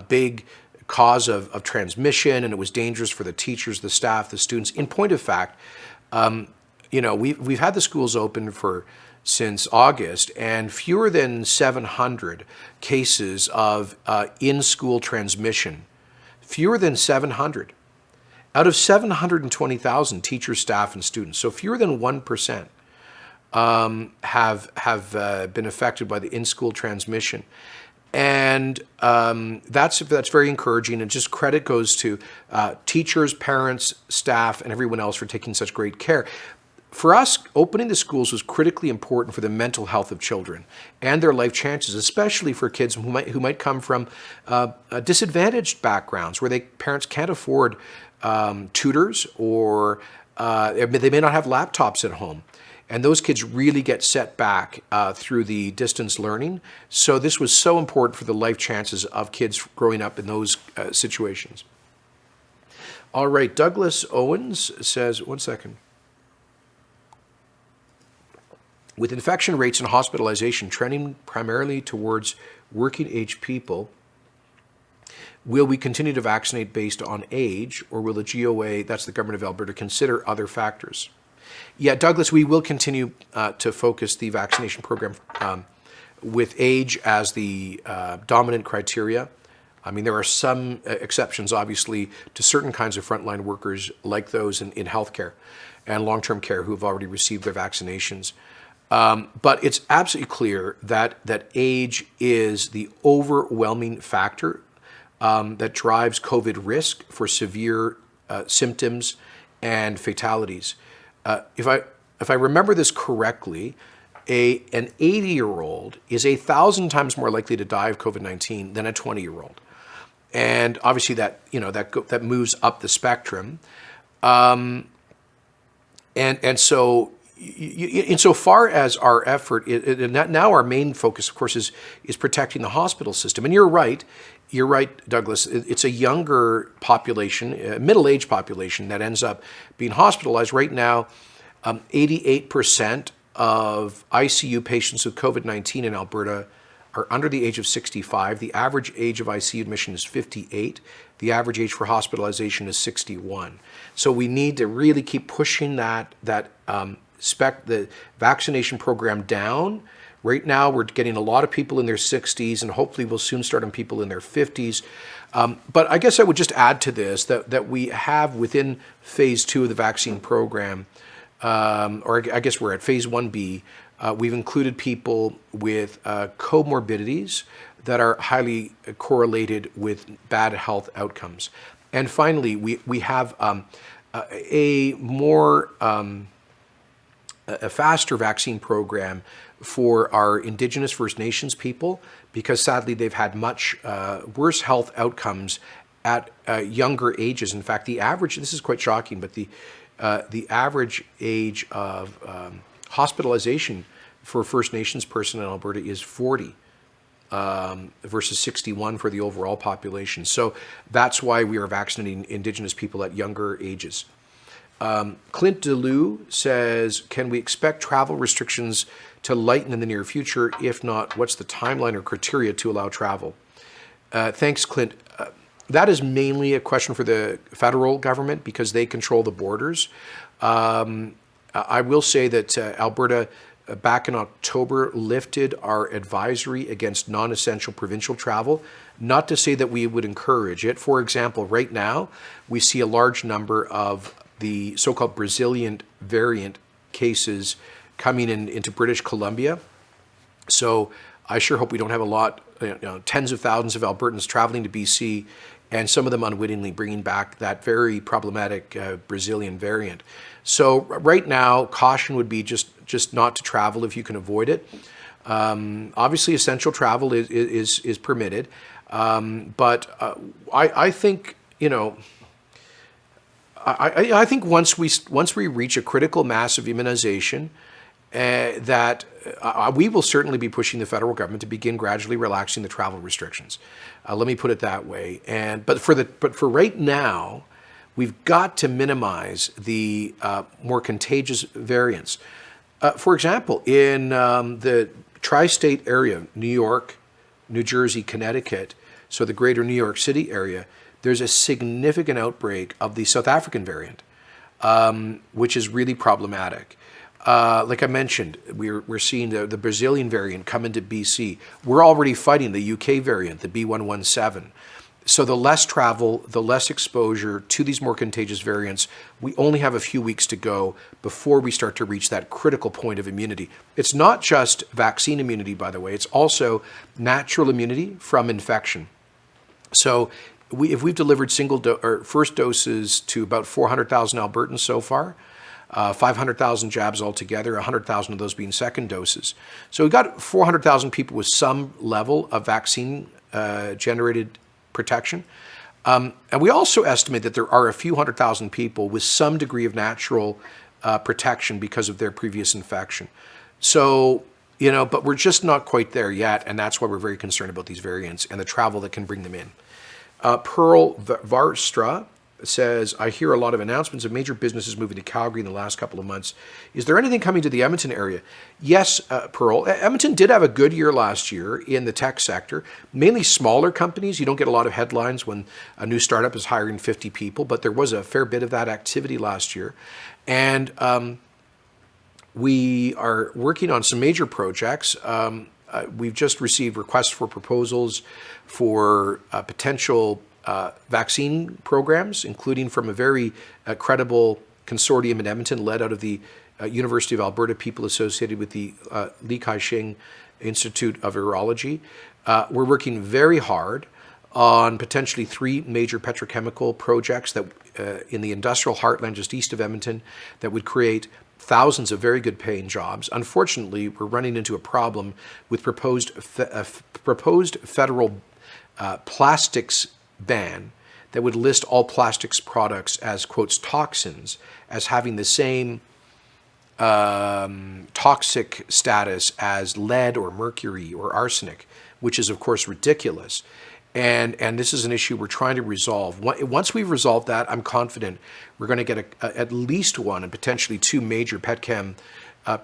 big cause of transmission, and it was dangerous for the teachers, the staff, the students. In point of fact, we've had the schools open since August, and fewer than 700 cases of in-school transmission. Fewer than 700. Out of 720,000 teachers, staff, and students. So fewer than 1% have been affected by the in-school transmission. And that's very encouraging, and just credit goes to teachers, parents, staff, and everyone else for taking such great care. For us, opening the schools was critically important for the mental health of children and their life chances, especially for kids who might come from disadvantaged backgrounds where parents can't afford tutors, or they may not have laptops at home. And those kids really get set back through the distance learning. So this was so important for the life chances of kids growing up in those situations. All right, Douglas Owens says, one second. With infection rates and hospitalization trending primarily towards working age people, will we continue to vaccinate based on age, or will the GOA, that's the Government of Alberta, consider other factors? Yeah, Douglas, we will continue to focus the vaccination program with age as the dominant criteria. I mean, there are some exceptions, obviously, to certain kinds of frontline workers, like those in healthcare and long-term care who have already received their vaccinations. But it's absolutely clear that age is the overwhelming factor that drives COVID risk for severe symptoms and fatalities. If I remember this correctly, an 80-year-old is 1,000 times more likely to die of COVID-19 than a 20-year-old, and obviously that moves up the spectrum, and so. Insofar as our effort, now our main focus, of course, is protecting the hospital system. And you're right, Douglas. It's a younger population, a middle-aged population that ends up being hospitalized. Right now, 88% of ICU patients with COVID-19 in Alberta are under the age of 65. The average age of ICU admission is 58. The average age for hospitalization is 61. So we need to really keep pushing the vaccination program down. Right now, we're getting a lot of people in their 60s, and hopefully we'll soon start on people in their 50s. But I guess I would just add to this that we have within phase 2 of the vaccine program, or I guess we're at phase 1B, we've included people with comorbidities that are highly correlated with bad health outcomes. And finally, we have a faster vaccine program for our Indigenous First Nations people, because sadly they've had much worse health outcomes at younger ages. In fact, the average, this is quite shocking, but the average age of hospitalization for a First Nations person in Alberta is 40 versus 61 for the overall population. So that's why we are vaccinating Indigenous people at younger ages. Clint DeLue says, can we expect travel restrictions to lighten in the near future? If not, what's the timeline or criteria to allow travel? Thanks, Clint. That is mainly a question for the federal government because they control the borders. I will say that Alberta, back in October, lifted our advisory against non-essential provincial travel. Not to say that we would encourage it. For example, right now, we see a large number of the so-called Brazilian variant cases coming into British Columbia. So I sure hope we don't have a lot, tens of thousands of Albertans traveling to BC, and some of them unwittingly bringing back that very problematic Brazilian variant. So right now, caution would be just just not to travel if you can avoid it. Obviously, essential travel is permitted, but I think, you know, I think once we reach a critical mass of immunization, that we will certainly be pushing the federal government to begin gradually relaxing the travel restrictions. Let me put it that way. But for right now, we've got to minimize the more contagious variants. For example, in the tri-state area, New York, New Jersey, Connecticut, so the greater New York City area, there's a significant outbreak of the South African variant, which is really problematic. Like I mentioned, we're seeing the Brazilian variant come into BC. We're already fighting the UK variant, the B117. So the less travel, the less exposure to these more contagious variants. We only have a few weeks to go before we start to reach that critical point of immunity. It's not just vaccine immunity, by the way. It's also natural immunity from infection. So if we've delivered first doses to about 400,000 Albertans so far, 500,000 jabs altogether, 100,000 of those being second doses. So we've got 400,000 people with some level of vaccine generated protection. And we also estimate that there are a few 100,000 people with some degree of natural protection because of their previous infection. So, you know, but we're just not quite there yet, and that's why we're very concerned about these variants and the travel that can bring them in. Pearl Varstra says, I hear a lot of announcements of major businesses moving to Calgary in the last couple of months. Is there anything coming to the Edmonton area? Yes, Pearl. Edmonton did have a good year last year in the tech sector, mainly smaller companies. You don't get a lot of headlines when a new startup is hiring 50 people, but there was a fair bit of that activity last year. And we are working on some major projects. We've just received requests for proposals for potential vaccine programs, including from a very credible consortium in Edmonton led out of the University of Alberta, people associated with the Li Ka-shing Institute of Virology. We're working very hard on potentially 3 major petrochemical projects that in the industrial heartland just east of Edmonton that would create thousands of very good paying jobs. Unfortunately, we're running into a problem with proposed federal plastics ban that would list all plastics products as, quotes, toxins, as having the same toxic status as lead or mercury or arsenic, which is, of course, ridiculous. And this is an issue we're trying to resolve. Once we've resolved that, I'm confident we're going to get at least 1 and potentially 2 major petchem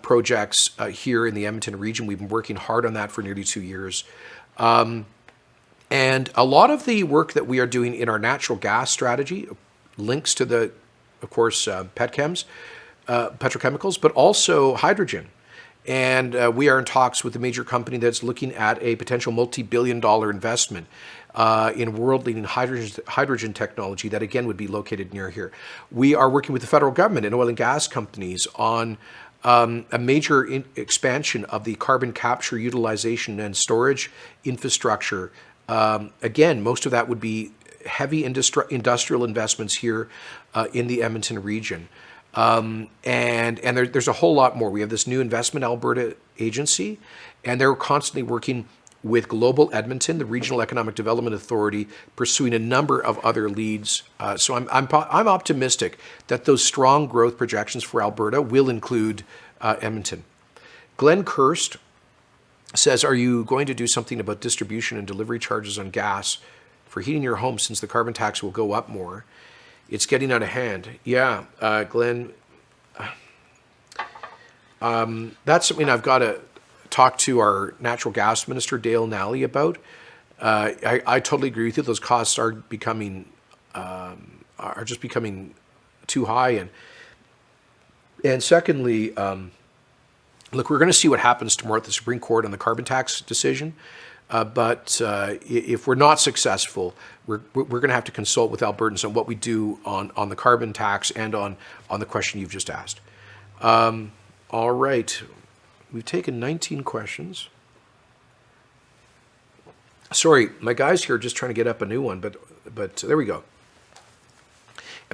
projects here in the Edmonton region. We've been working hard on that for nearly 2 years. And a lot of the work that we are doing in our natural gas strategy links to the, of course, petchems, petrochemicals, but also hydrogen. And we are in talks with a major company that's looking at a potential multi-billion-dollar investment in world-leading hydrogen technology that, again, would be located near here. We are working with the federal government and oil and gas companies on a major expansion of the carbon capture, utilization, and storage infrastructure. Again, most of that would be heavy industrial investments here in the Edmonton region. And there's a whole lot more. We have this new Investment Alberta agency, and they're constantly working with Global Edmonton, the Regional Economic Development Authority, pursuing a number of other leads. So I'm optimistic that those strong growth projections for Alberta will include Edmonton. Glenn Kirst says, are you going to do something about distribution and delivery charges on gas for heating your home since the carbon tax will go up more? It's getting out of hand. Yeah, Glenn, that's something I've got to talk to our natural gas minister, Dale Nally, about. I totally agree with you. Those costs are just becoming too high. And secondly, look, we're going to see what happens tomorrow at the Supreme Court on the carbon tax decision. But if we're not successful, we're going to have to consult with Albertans on what we do on the carbon tax and on the question you've just asked. All right. We've taken 19 questions. Sorry, my guys here are just trying to get up a new one, but there we go.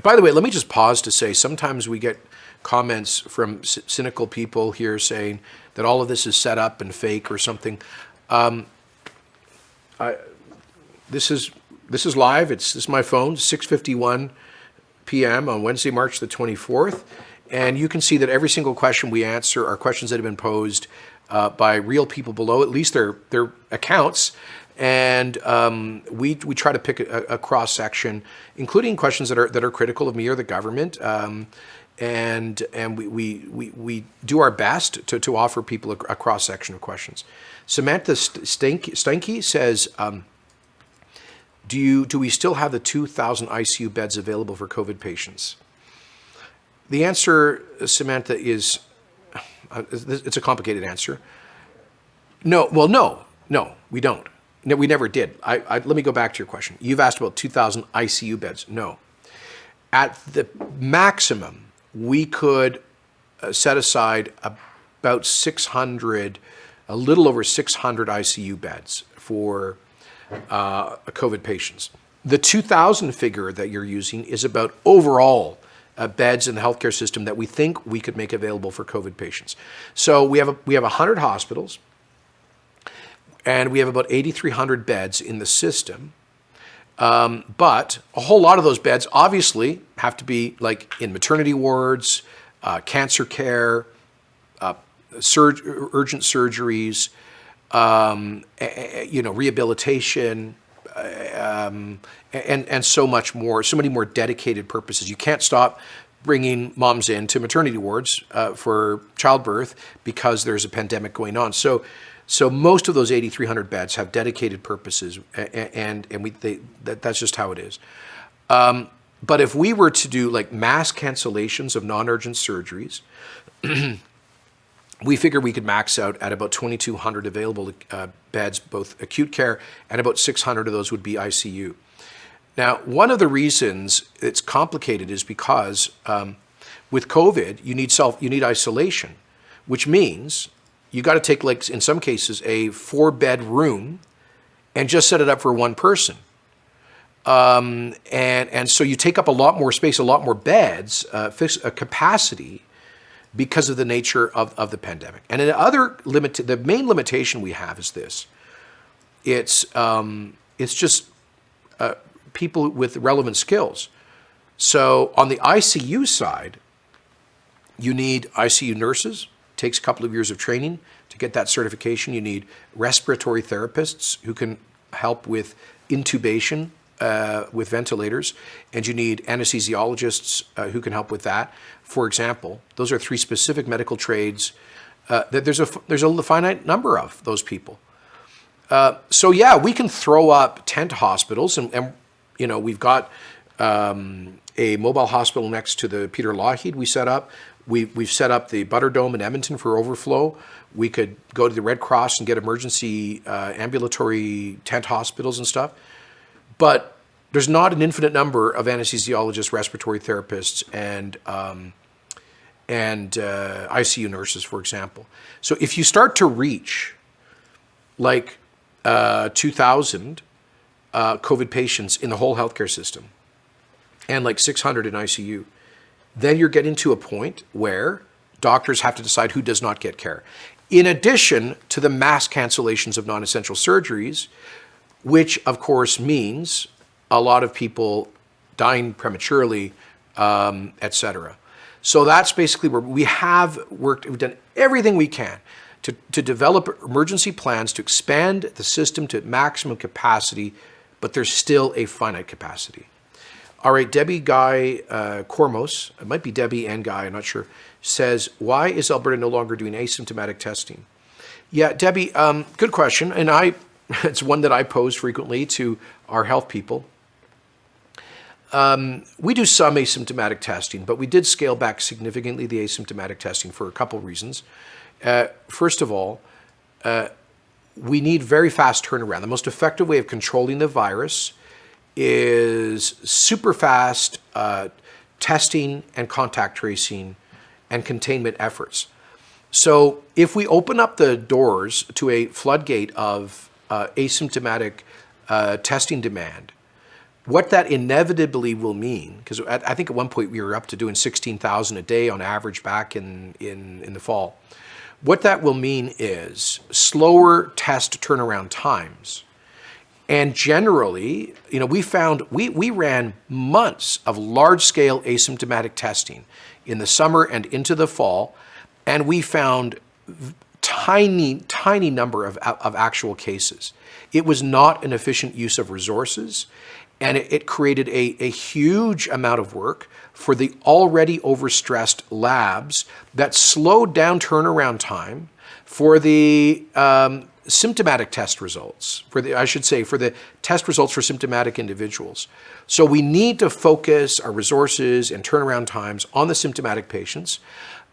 By the way, let me just pause to say sometimes we get comments from cynical people here saying that all of this is set up and fake or something. This is live. This is my phone, 6:51 p.m. on Wednesday, March the 24th. And you can see that every single question we answer are questions that have been posed by real people below, at least their accounts. And we try to pick a cross section, including questions that are critical of me or the government. And we do our best to offer people a cross section of questions. Samantha Stanky says, do we still have the 2,000 ICU beds available for COVID patients? The answer, Samantha, is it's a complicated answer. No, well, no, we don't. No, we never did. Let me go back to your question. You've asked about 2,000 ICU beds. No. At the maximum, we could set aside about 600, a little over 600 ICU beds for COVID patients. The 2,000 figure that you're using is about overall beds in the healthcare system that we think we could make available for COVID patients. So we have 100 hospitals, and we have about 8,300 beds in the system. But a whole lot of those beds obviously have to be like in maternity wards, cancer care, urgent surgeries, rehabilitation, and so much more, so many more dedicated purposes. You can't stop bringing moms into maternity wards for childbirth because there's a pandemic going on. So most of those 8,300 beds have dedicated purposes, and that's just how it is. But if we were to do like mass cancellations of non-urgent surgeries, we figure we could max out at about 2,200 available beds, both acute care, and about 600 of those would be ICU. Now, one of the reasons it's complicated is because with COVID, you need isolation, which means you got to take, like in some cases, a 4-bed room and just set it up for one person. And so you take up a lot more space, a lot more beds, capacity, because of the nature of the pandemic. And the main limitation we have is this. It's just people with relevant skills. So on the ICU side, you need ICU nurses. Takes a couple of years of training to get that certification. You need respiratory therapists who can help with intubation with ventilators, and you need anesthesiologists who can help with that. For example, those are 3 specific medical trades that there's a finite number of those people. So yeah, we can throw up tent hospitals, and we've got a mobile hospital next to the Peter Lougheed we set up. We've set up the Butterdome in Edmonton for overflow. We could go to the Red Cross and get emergency ambulatory tent hospitals and stuff. But there's not an infinite number of anesthesiologists, respiratory therapists, and ICU nurses, for example. So if you start to reach like 2,000 COVID patients in the whole healthcare system and like 600 in ICU, then you're getting to a point where doctors have to decide who does not get care. In addition to the mass cancellations of non-essential surgeries, which of course means a lot of people dying prematurely, etc. So that's basically where we have worked. We've done everything we can to develop emergency plans to expand the system to maximum capacity, but there's still a finite capacity. All right, Debbie Guy Cormos, it might be Debbie and Guy, I'm not sure, says, why is Alberta no longer doing asymptomatic testing? Yeah, Debbie, good question. And it's one that I pose frequently to our health people. We do some asymptomatic testing, but we did scale back significantly the asymptomatic testing for a couple reasons. First of all, we need very fast turnaround. The most effective way of controlling the virus is super fast testing and contact tracing and containment efforts. So if we open up the doors to a floodgate of asymptomatic testing demand, What that inevitably will mean, because I think at one point we were up to doing 16,000 a day on average back in the fall. What that will mean is slower test turnaround times. And generally, we ran months of large-scale asymptomatic testing in the summer and into the fall, and we found tiny number of actual cases. It was not an efficient use of resources, and it created a huge amount of work for the already overstressed labs that slowed down turnaround time for the symptomatic test results, for the test results for symptomatic individuals. So we need to focus our resources and turnaround times on the symptomatic patients.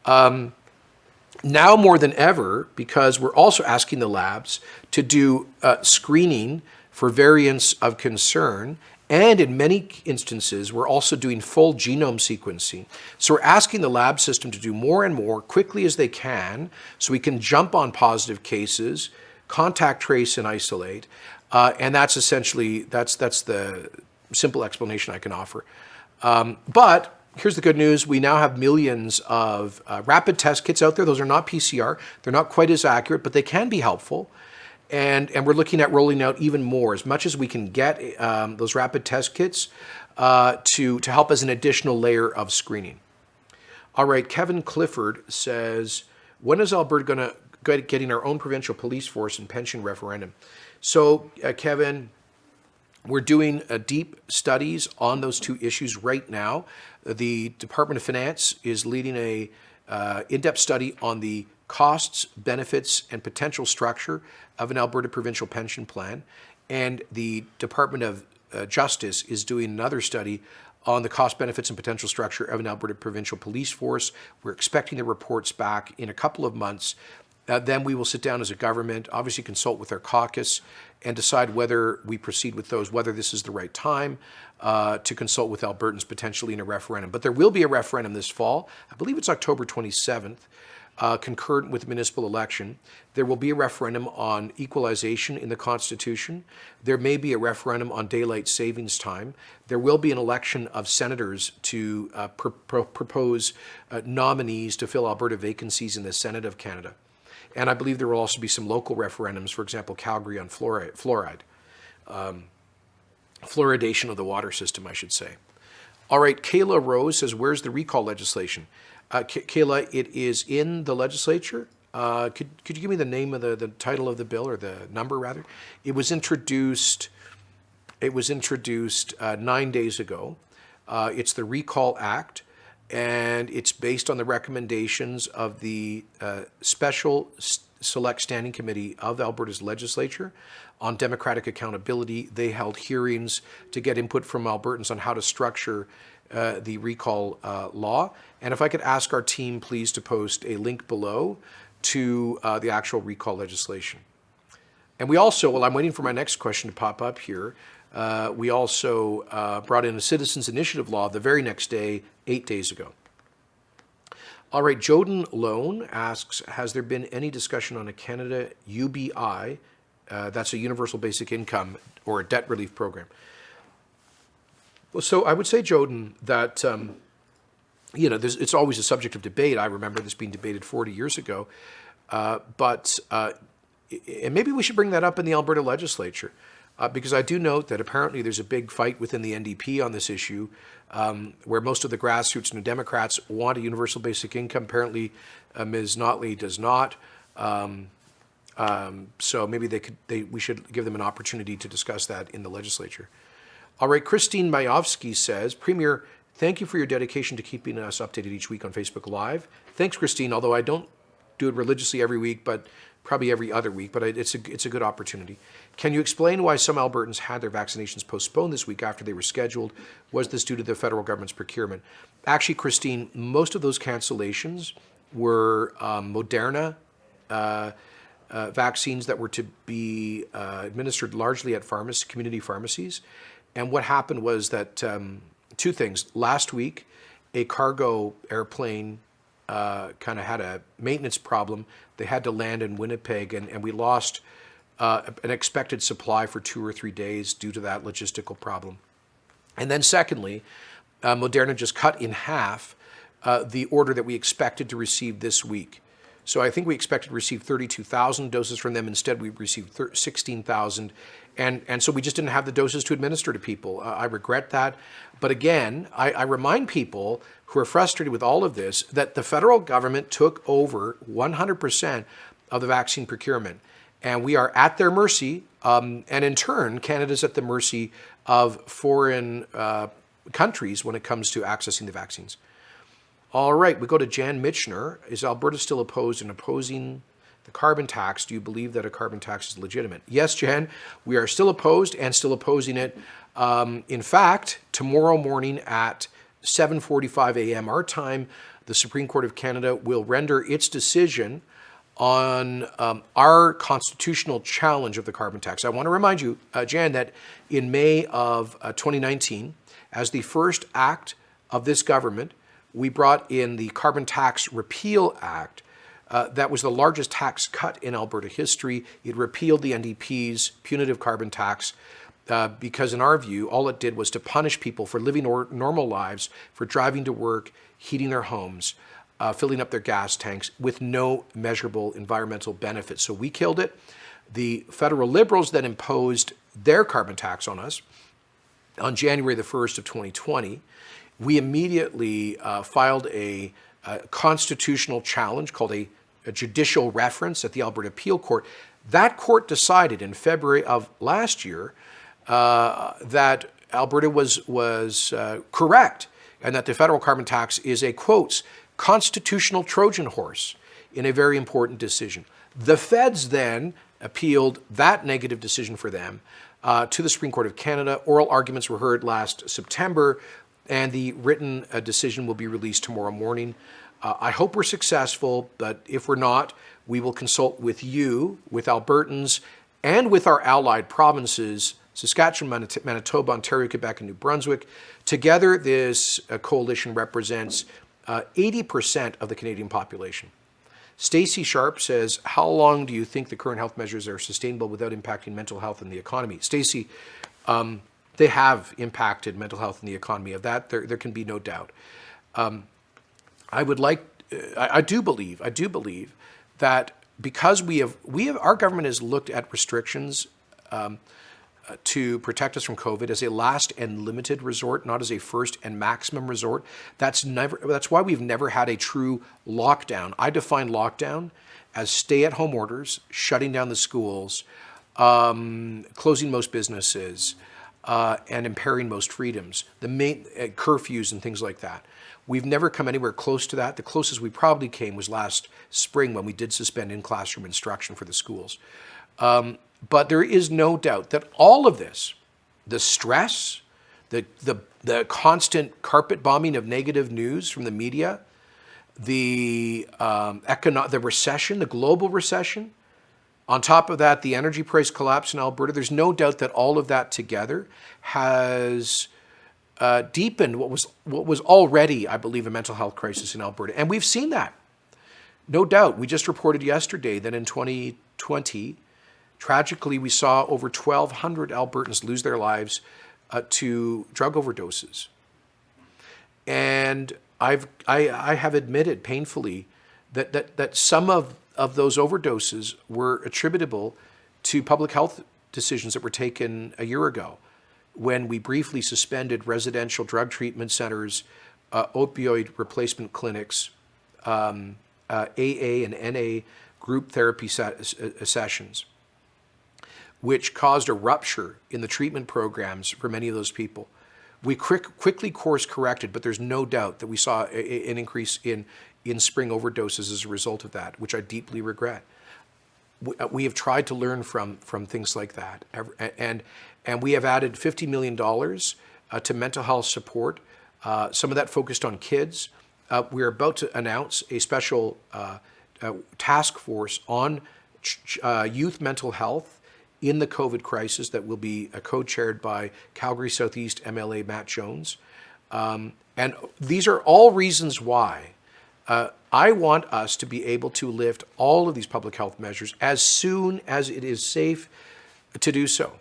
Now more than ever, because we're also asking the labs to do screening for variants of concern, and in many instances, we're also doing full genome sequencing. So we're asking the lab system to do more and more quickly as they can so we can jump on positive cases, contact trace and isolate, and that's essentially, that's the simple explanation I can offer. But here's the good news. We now have millions of rapid test kits out there. Those are not PCR. They're not quite as accurate, but they can be helpful. And we're looking at rolling out even more, as much as we can get those rapid test kits to help as an additional layer of screening. All right, Kevin Clifford says, when is Alberta going to getting our own provincial police force and pension referendum? So, Kevin, we're doing deep studies on those two issues right now. The Department of Finance is leading a in-depth study on the costs, benefits, and potential structure of an Alberta provincial pension plan. And the Department of Justice is doing another study on the cost, benefits, and potential structure of an Alberta provincial police force. We're expecting the reports back in a couple of months. Then we will sit down as a government, obviously consult with our caucus, and decide whether we proceed with those, whether this is the right time to consult with Albertans potentially in a referendum. But there will be a referendum this fall. I believe it's October 27th. Concurrent with the municipal election. There will be a referendum on equalization in the Constitution. There may be a referendum on daylight savings time. There will be an election of senators to propose nominees to fill Alberta vacancies in the Senate of Canada. And I believe there will also be some local referendums, for example, Calgary on fluoride. Fluoridation of the water system, I should say. All right, Kayla Rose says, where's the recall legislation? Kayla, it is in the legislature. Could you give me the name of the title of the bill, or the number rather? It was introduced 9 days ago. It's the Recall Act, and it's based on the recommendations of the Special Select Standing Committee of Alberta's legislature on democratic accountability. They held hearings to get input from Albertans on how to structure the recall law. And if I could ask our team, please, to post a link below to the actual recall legislation. And we also, well, I'm waiting for my next question to pop up here. We also brought in a citizens initiative law the very next day, 8 days ago. All right, Joden Lone asks, has there been any discussion on a Canada UBI, that's a universal basic income or a debt relief program? Well, so I would say, Joden, that it's always a subject of debate. I remember this being debated 40 years ago, and maybe we should bring that up in the Alberta legislature, because I do note that apparently there's a big fight within the NDP on this issue, where most of the grassroots New Democrats want a universal basic income. Apparently, Ms. Notley does not. So maybe we should give them an opportunity to discuss that in the legislature. All right, Christine Majovsky says, Premier, thank you for your dedication to keeping us updated each week on Facebook Live. Thanks, Christine, although I don't do it religiously every week, but probably every other week, but it's a good opportunity. Can you explain why some Albertans had their vaccinations postponed this week after they were scheduled? Was this due to the federal government's procurement? Actually, Christine, most of those cancellations were Moderna vaccines that were to be administered largely at community pharmacies. And what happened was that two things. Last week, a cargo airplane kind of had a maintenance problem. They had to land in Winnipeg, and we lost an expected supply for 2 or 3 days due to that logistical problem. And then secondly, Moderna just cut in half the order that we expected to receive this week. So I think we expected to receive 32,000 doses from them. Instead, we received 16,000. And so we just didn't have the doses to administer to people. I regret that. But again, I remind people who are frustrated with all of this that the federal government took over 100% of the vaccine procurement. And we are at their mercy. And in turn, Canada's at the mercy of foreign countries when it comes to accessing the vaccines. All right, we go to Jan Mitchner. Is Alberta still opposed and opposing the carbon tax? Do you believe that a carbon tax is legitimate? Yes, Jan, we are still opposed and still opposing it. In fact, tomorrow morning at 7:45 a.m. our time, the Supreme Court of Canada will render its decision on our constitutional challenge of the carbon tax. I want to remind you, Jan, that in May of 2019, as the first act of this government, we brought in the Carbon Tax Repeal Act. That was the largest tax cut in Alberta history. It repealed the NDP's punitive carbon tax because, in our view, all it did was to punish people for living normal lives, for driving to work, heating their homes, filling up their gas tanks with no measurable environmental benefits. So we killed it. The federal Liberals then imposed their carbon tax on us on January the 1st of 2020. We immediately filed a constitutional challenge called a judicial reference at the Alberta Appeal Court. That court decided in February of last year that Alberta was correct and that the federal carbon tax is a, quotes, constitutional Trojan horse in a very important decision. The feds then appealed that negative decision for them to the Supreme Court of Canada. Oral arguments were heard last September, and the written decision will be released tomorrow morning. I hope we're successful, but if we're not, we will consult with you, with Albertans, and with our allied provinces, Saskatchewan, Manitoba, Ontario, Quebec, and New Brunswick. Together, this coalition represents 80% of the Canadian population. Stacey Sharp says, how long do you think the current health measures are sustainable without impacting mental health and the economy? Stacey, they have impacted mental health and the economy. Of that, there can be no doubt. I do believe that because our government has looked at restrictions to protect us from COVID as a last and limited resort, not as a first and maximum resort. That's why we've never had a true lockdown. I define lockdown as stay-at-home orders, shutting down the schools, closing most businesses, and impairing most freedoms, the main curfews and things like that. We've never come anywhere close to that. The closest we probably came was last spring when we did suspend in-classroom instruction for the schools. But there is no doubt that all of this, the stress, the constant carpet bombing of negative news from the media, the recession, the global recession, on top of that, the energy price collapse in Alberta, there's no doubt that all of that together has deepened what was already, I believe, a mental health crisis in Alberta. And we've seen that. No doubt. We just reported yesterday that in 2020, tragically, we saw over 1,200 Albertans lose their lives to drug overdoses. And I have admitted painfully that some of those overdoses were attributable to public health decisions that were taken a year ago when we briefly suspended residential drug treatment centers, opioid replacement clinics, AA and NA group therapy sessions, which caused a rupture in the treatment programs for many of those people. We quickly course corrected, but there's no doubt that we saw an increase in spring overdoses as a result of that, which I deeply regret. We have tried to learn from things like that, and we have added $50 million to mental health support. Some of that focused on kids. We're about to announce a special task force on youth mental health in the COVID crisis that will be co-chaired by Calgary Southeast MLA Matt Jones. And these are all reasons why I want us to be able to lift all of these public health measures as soon as it is safe to do so.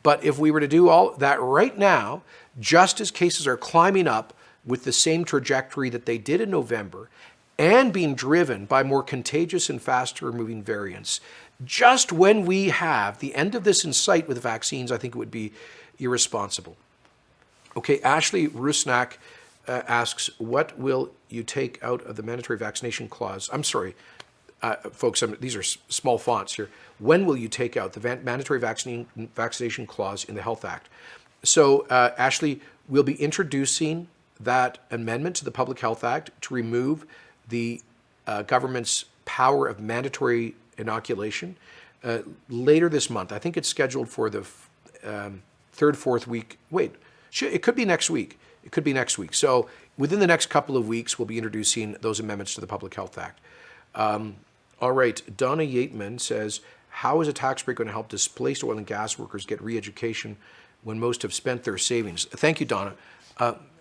But if we were to do all that right now, just as cases are climbing up with the same trajectory that they did in November, and being driven by more contagious and faster moving variants, just when we have the end of this in sight with vaccines, I think it would be irresponsible. Okay, Ashley Rusnak asks, what will you take out of the mandatory vaccination clause? I'm sorry, folks, these are small fonts here. When will you take out the mandatory vaccination clause in the Health Act? So, Ashley, we'll be introducing that amendment to the Public Health Act to remove the government's power of mandatory inoculation later this month. I think it's scheduled for the third, fourth week. Wait, it could be next week. It could be next week. So within the next couple of weeks, we'll be introducing those amendments to the Public Health Act. All right, Donna Yateman says, how is a tax break going to help displaced oil and gas workers get re-education when most have spent their savings? Thank you, Donna.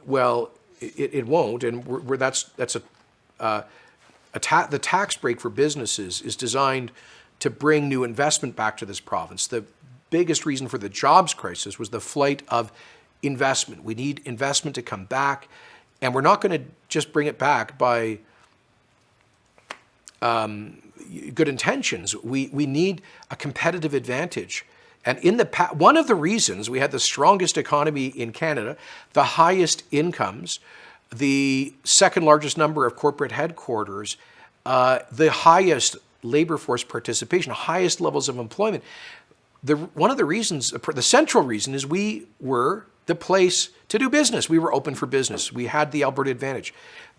Well, it won't, and the tax break for businesses is designed to bring new investment back to this province. The biggest reason for the jobs crisis was the flight of investment. We need investment to come back, and we're not going to just bring it back by good intentions. We need a competitive advantage. And in the one of the reasons we had the strongest economy in Canada, the highest incomes, the second largest number of corporate headquarters, the highest labor force participation, highest levels of employment. One of the reasons, the central reason, is we were the place to do business. We were open for business. We had the Alberta advantage.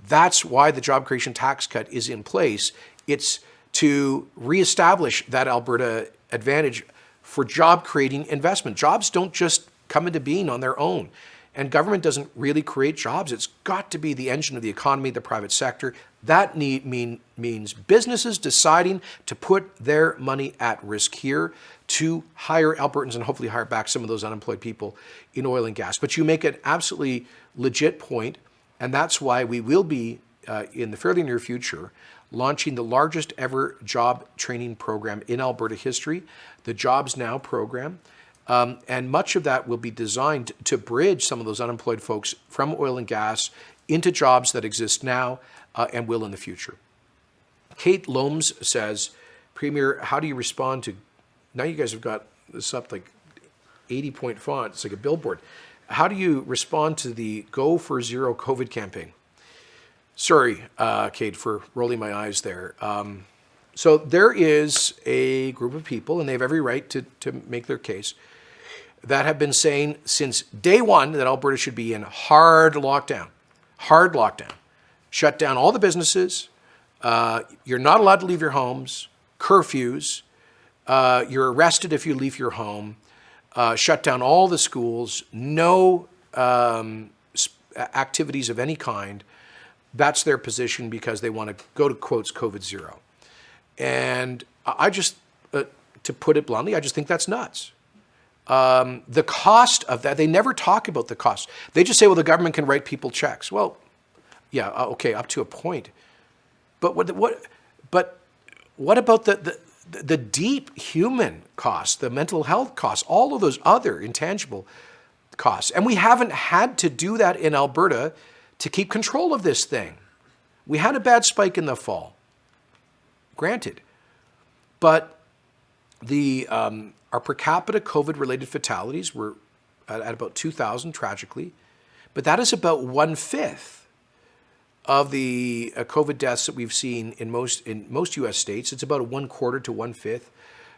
That's why the job creation tax cut is in place. It's to reestablish that Alberta advantage for job creating investment. Jobs don't just come into being on their own. And government doesn't really create jobs. It's got to be the engine of the economy, the private sector. That means businesses deciding to put their money at risk here to hire Albertans and hopefully hire back some of those unemployed people in oil and gas. But you make an absolutely legit point, and that's why we will be, in the fairly near future, launching the largest ever job training program in Alberta history, the Jobs Now program. And much of that will be designed to bridge some of those unemployed folks from oil and gas into jobs that exist now and will in the future. Kate Loams says, Premier, how do you respond to, now you guys have got this up like 80-point font, it's like a billboard. How do you respond to the Go for Zero COVID campaign? Sorry, Kate, for rolling my eyes there. So there is a group of people, and they have every right to make their case, that have been saying since day one that Alberta should be in hard lockdown. Shut down all the businesses. You're not allowed to leave your homes. Curfews. You're arrested if you leave your home. Shut down all the schools. No activities of any kind. That's their position because they want to go to, quotes, COVID zero. And I just, to put it bluntly, I just think that's nuts. The cost of that, they never talk about the cost. They just say, well, the government can write people checks. Well, yeah, okay, up to a point. But what about the deep human costs, the mental health costs, all of those other intangible costs? And we haven't had to do that in Alberta to keep control of this thing. We had a bad spike in the fall, granted, but our per capita COVID-related fatalities were at about 2,000, tragically, but that is about 1/5 of the COVID deaths that we've seen in most U.S. states. It's about 1/4 to 1/5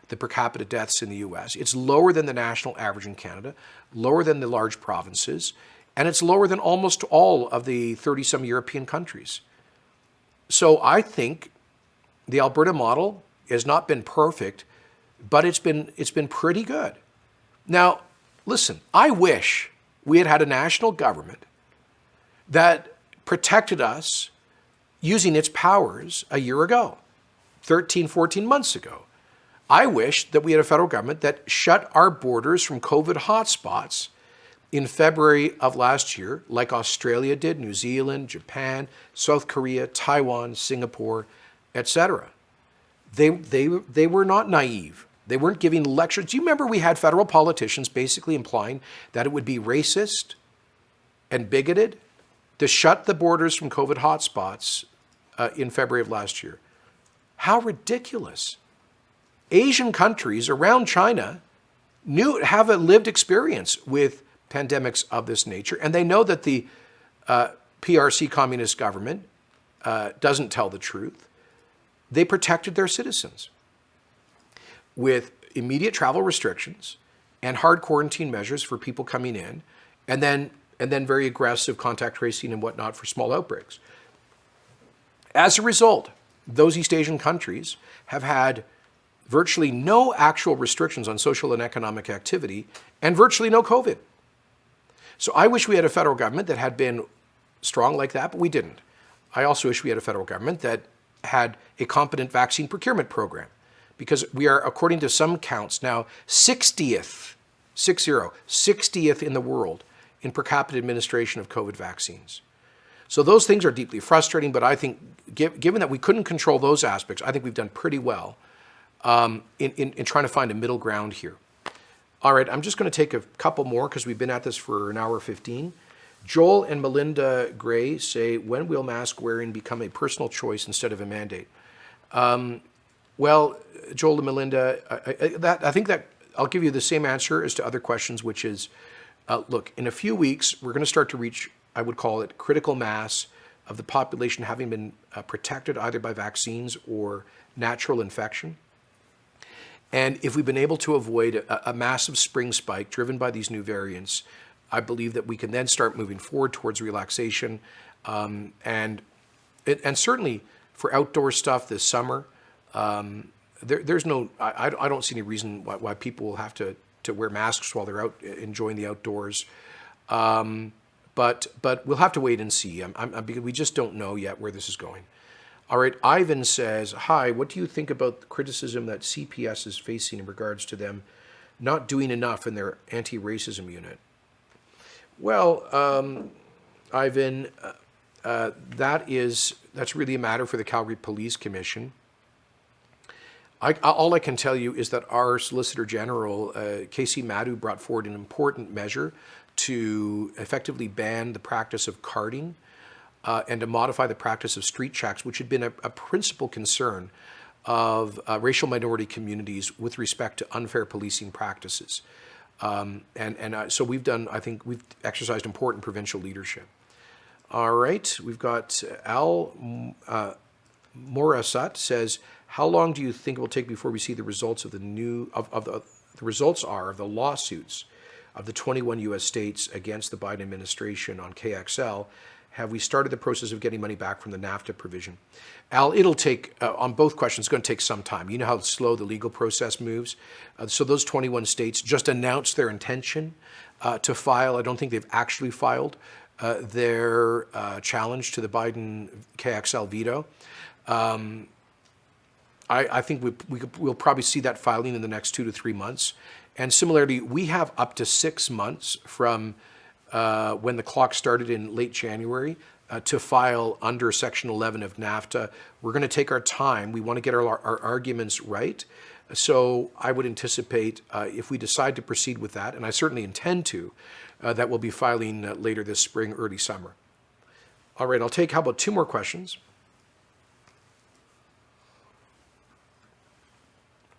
the per capita deaths in the U.S. It's lower than the national average in Canada, lower than the large provinces, and it's lower than almost all of the 30-some European countries. So I think the Alberta model has not been perfect, but it's been pretty good. Now, listen, I wish we had had a national government that protected us using its powers a year ago, 13, 14 months ago. I wish that we had a federal government that shut our borders from COVID hotspots in February of last year, like Australia did, New Zealand, Japan, South Korea, Taiwan, Singapore, etc. They were not naive. They weren't giving lectures. Do you remember we had federal politicians basically implying that it would be racist and bigoted to shut the borders from COVID hotspots in February of last year? How ridiculous. Asian countries around China have a lived experience with pandemics of this nature, and they know that the PRC communist government doesn't tell the truth. They protected their citizens with immediate travel restrictions and hard quarantine measures for people coming in, and then very aggressive contact tracing and whatnot for small outbreaks. As a result, those East Asian countries have had virtually no actual restrictions on social and economic activity and virtually no COVID. So I wish we had a federal government that had been strong like that, but we didn't. I also wish we had a federal government that had a competent vaccine procurement program, because we are, according to some counts now, 60th in the world in per capita administration of COVID vaccines. So those things are deeply frustrating, but I think given that we couldn't control those aspects, I think we've done pretty well in trying to find a middle ground here. All right, I'm just going to take a couple more because we've been at this for an hour 15. Joel and Melinda Gray say, when will mask wearing become a personal choice instead of a mandate? Well, Joel and Melinda, I think that I'll give you the same answer as to other questions, which is, look, in a few weeks, we're going to start to reach, I would call it, critical mass of the population having been protected either by vaccines or natural infection. And if we've been able to avoid a massive spring spike driven by these new variants, I believe that we can then start moving forward towards relaxation. And certainly for outdoor stuff this summer, there's no, I don't see any reason why people will have to wear masks while they're out enjoying the outdoors. But we'll have to wait and see. Because we just don't know yet where this is going. All right, Ivan says, hi, what do you think about the criticism that CPS is facing in regards to them not doing enough in their anti-racism unit? Well, Ivan, that's really a matter for the Calgary Police Commission. All I can tell you is that our Solicitor General, Casey Madhu, brought forward an important measure to effectively ban the practice of carding and to modify the practice of street checks, which had been a principal concern of racial minority communities with respect to unfair policing practices. So I think we've exercised important provincial leadership. All right, we've got Al Morasat says, how long do you think it will take before we see the results of the results of the lawsuits of the 21 U.S. states against the Biden administration on KXL? Have we started the process of getting money back from the NAFTA provision? Al, it'll take, on both questions, it's going to take some time. You know how slow the legal process moves. So those 21 states just announced their intention to file. I don't think they've actually filed their challenge to the Biden KXL veto. I think we'll probably see that filing in the next 2 to 3 months. And similarly, we have up to 6 months from when the clock started in late January to file under Section 11 of NAFTA. We're going to take our time. We want to get our arguments right. So I would anticipate if we decide to proceed with that, and I certainly intend to, that we'll be filing later this spring, early summer. All right, how about 2 more questions?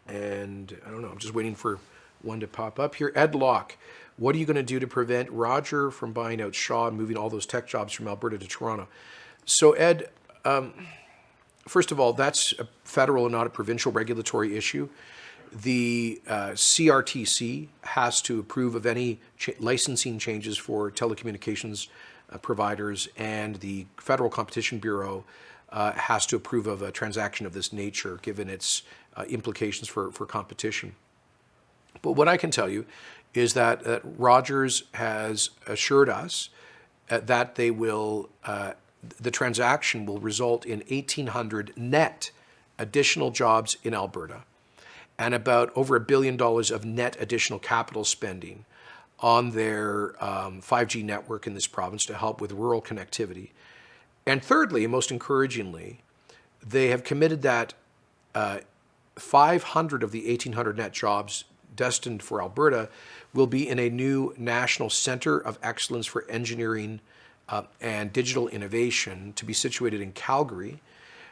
And I don't know, I'm just waiting for one to pop up here. Ed Locke, what are you going to do to prevent Roger from buying out Shaw and moving all those tech jobs from Alberta to Toronto? So Ed, first of all, that's a federal and not a provincial regulatory issue. The CRTC has to approve of any licensing changes for telecommunications providers, and the Federal Competition Bureau has to approve of a transaction of this nature, given its implications for competition. But what I can tell you is that Rogers has assured us that they will, the transaction will result in 1,800 net additional jobs in Alberta and about over $1 billion of net additional capital spending on their 5G network in this province to help with rural connectivity. And thirdly, and most encouragingly, they have committed that 500 of the 1,800 net jobs destined for Alberta will be in a new national center of excellence for engineering and digital innovation to be situated in Calgary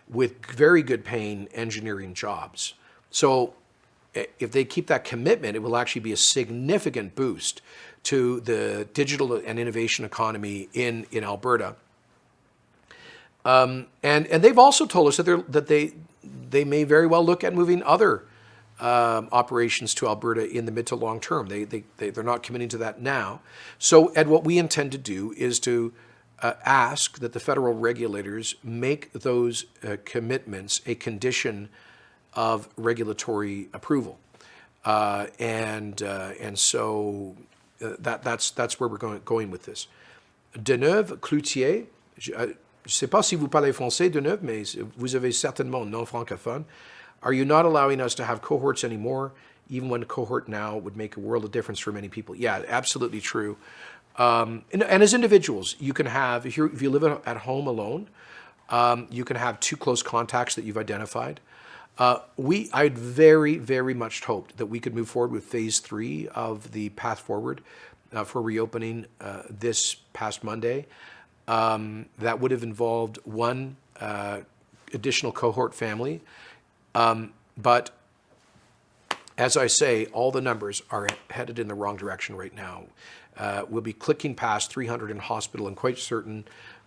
with very good paying engineering jobs. So if they keep that commitment, it will actually be a significant boost to the digital and innovation economy in Alberta. And they've also told us that they may very well look at moving other operations to Alberta in the mid to long term. They're not committing to that now. So, Ed, what we intend to do is to ask that the federal regulators make those commitments a condition of regulatory approval, and so that's where we're going with this. Deneuve, Cloutier, je ne sais pas si vous parlez français, Deneuve, mais vous avez certainement un nom francophone. Are you not allowing us to have cohorts anymore, even when a cohort now would make a world of difference for many people? Yeah, absolutely true. And as individuals, you can have, if you live at home alone, you can have 2 close contacts that you've identified. I'd very, very much hoped that we could move forward with phase 3 of the path forward for reopening this past Monday. That would have involved 1 additional cohort family. But as I say, all the numbers are headed in the wrong direction right now. We'll be clicking past 300 in hospital, and quite certain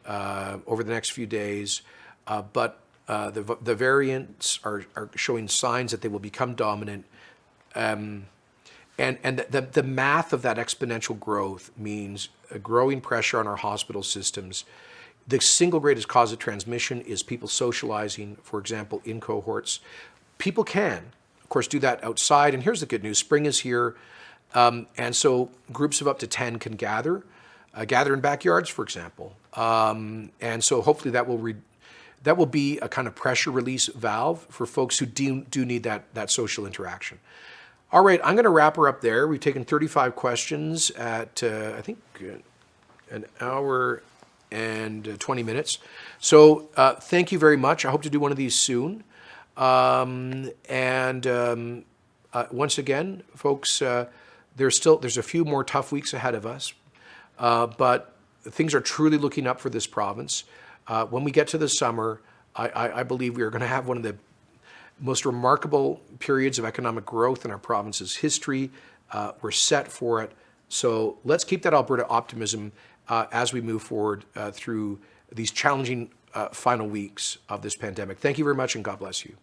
over the next few days. But the variants are showing signs that they will become dominant. And the math of that exponential growth means a growing pressure on our hospital systems. The single greatest cause of transmission is people socializing, for example, in cohorts. People can, of course, do that outside. And here's the good news. Spring is here. And so groups of up to 10 can gather in backyards, for example. And so hopefully that will be a kind of pressure release valve for folks who do need that social interaction. All right, I'm going to wrap her up there. We've taken 35 questions at, I think, an hour and 20 minutes. So thank you very much. I hope to do one of these soon. Once again, folks, there's a few more tough weeks ahead of us, but things are truly looking up for this province. When we get to the summer, I believe we are going to have one of the most remarkable periods of economic growth in our province's history. We're set for it. So let's keep that Alberta optimism as we move forward through these challenging final weeks of this pandemic. Thank you very much, and God bless you.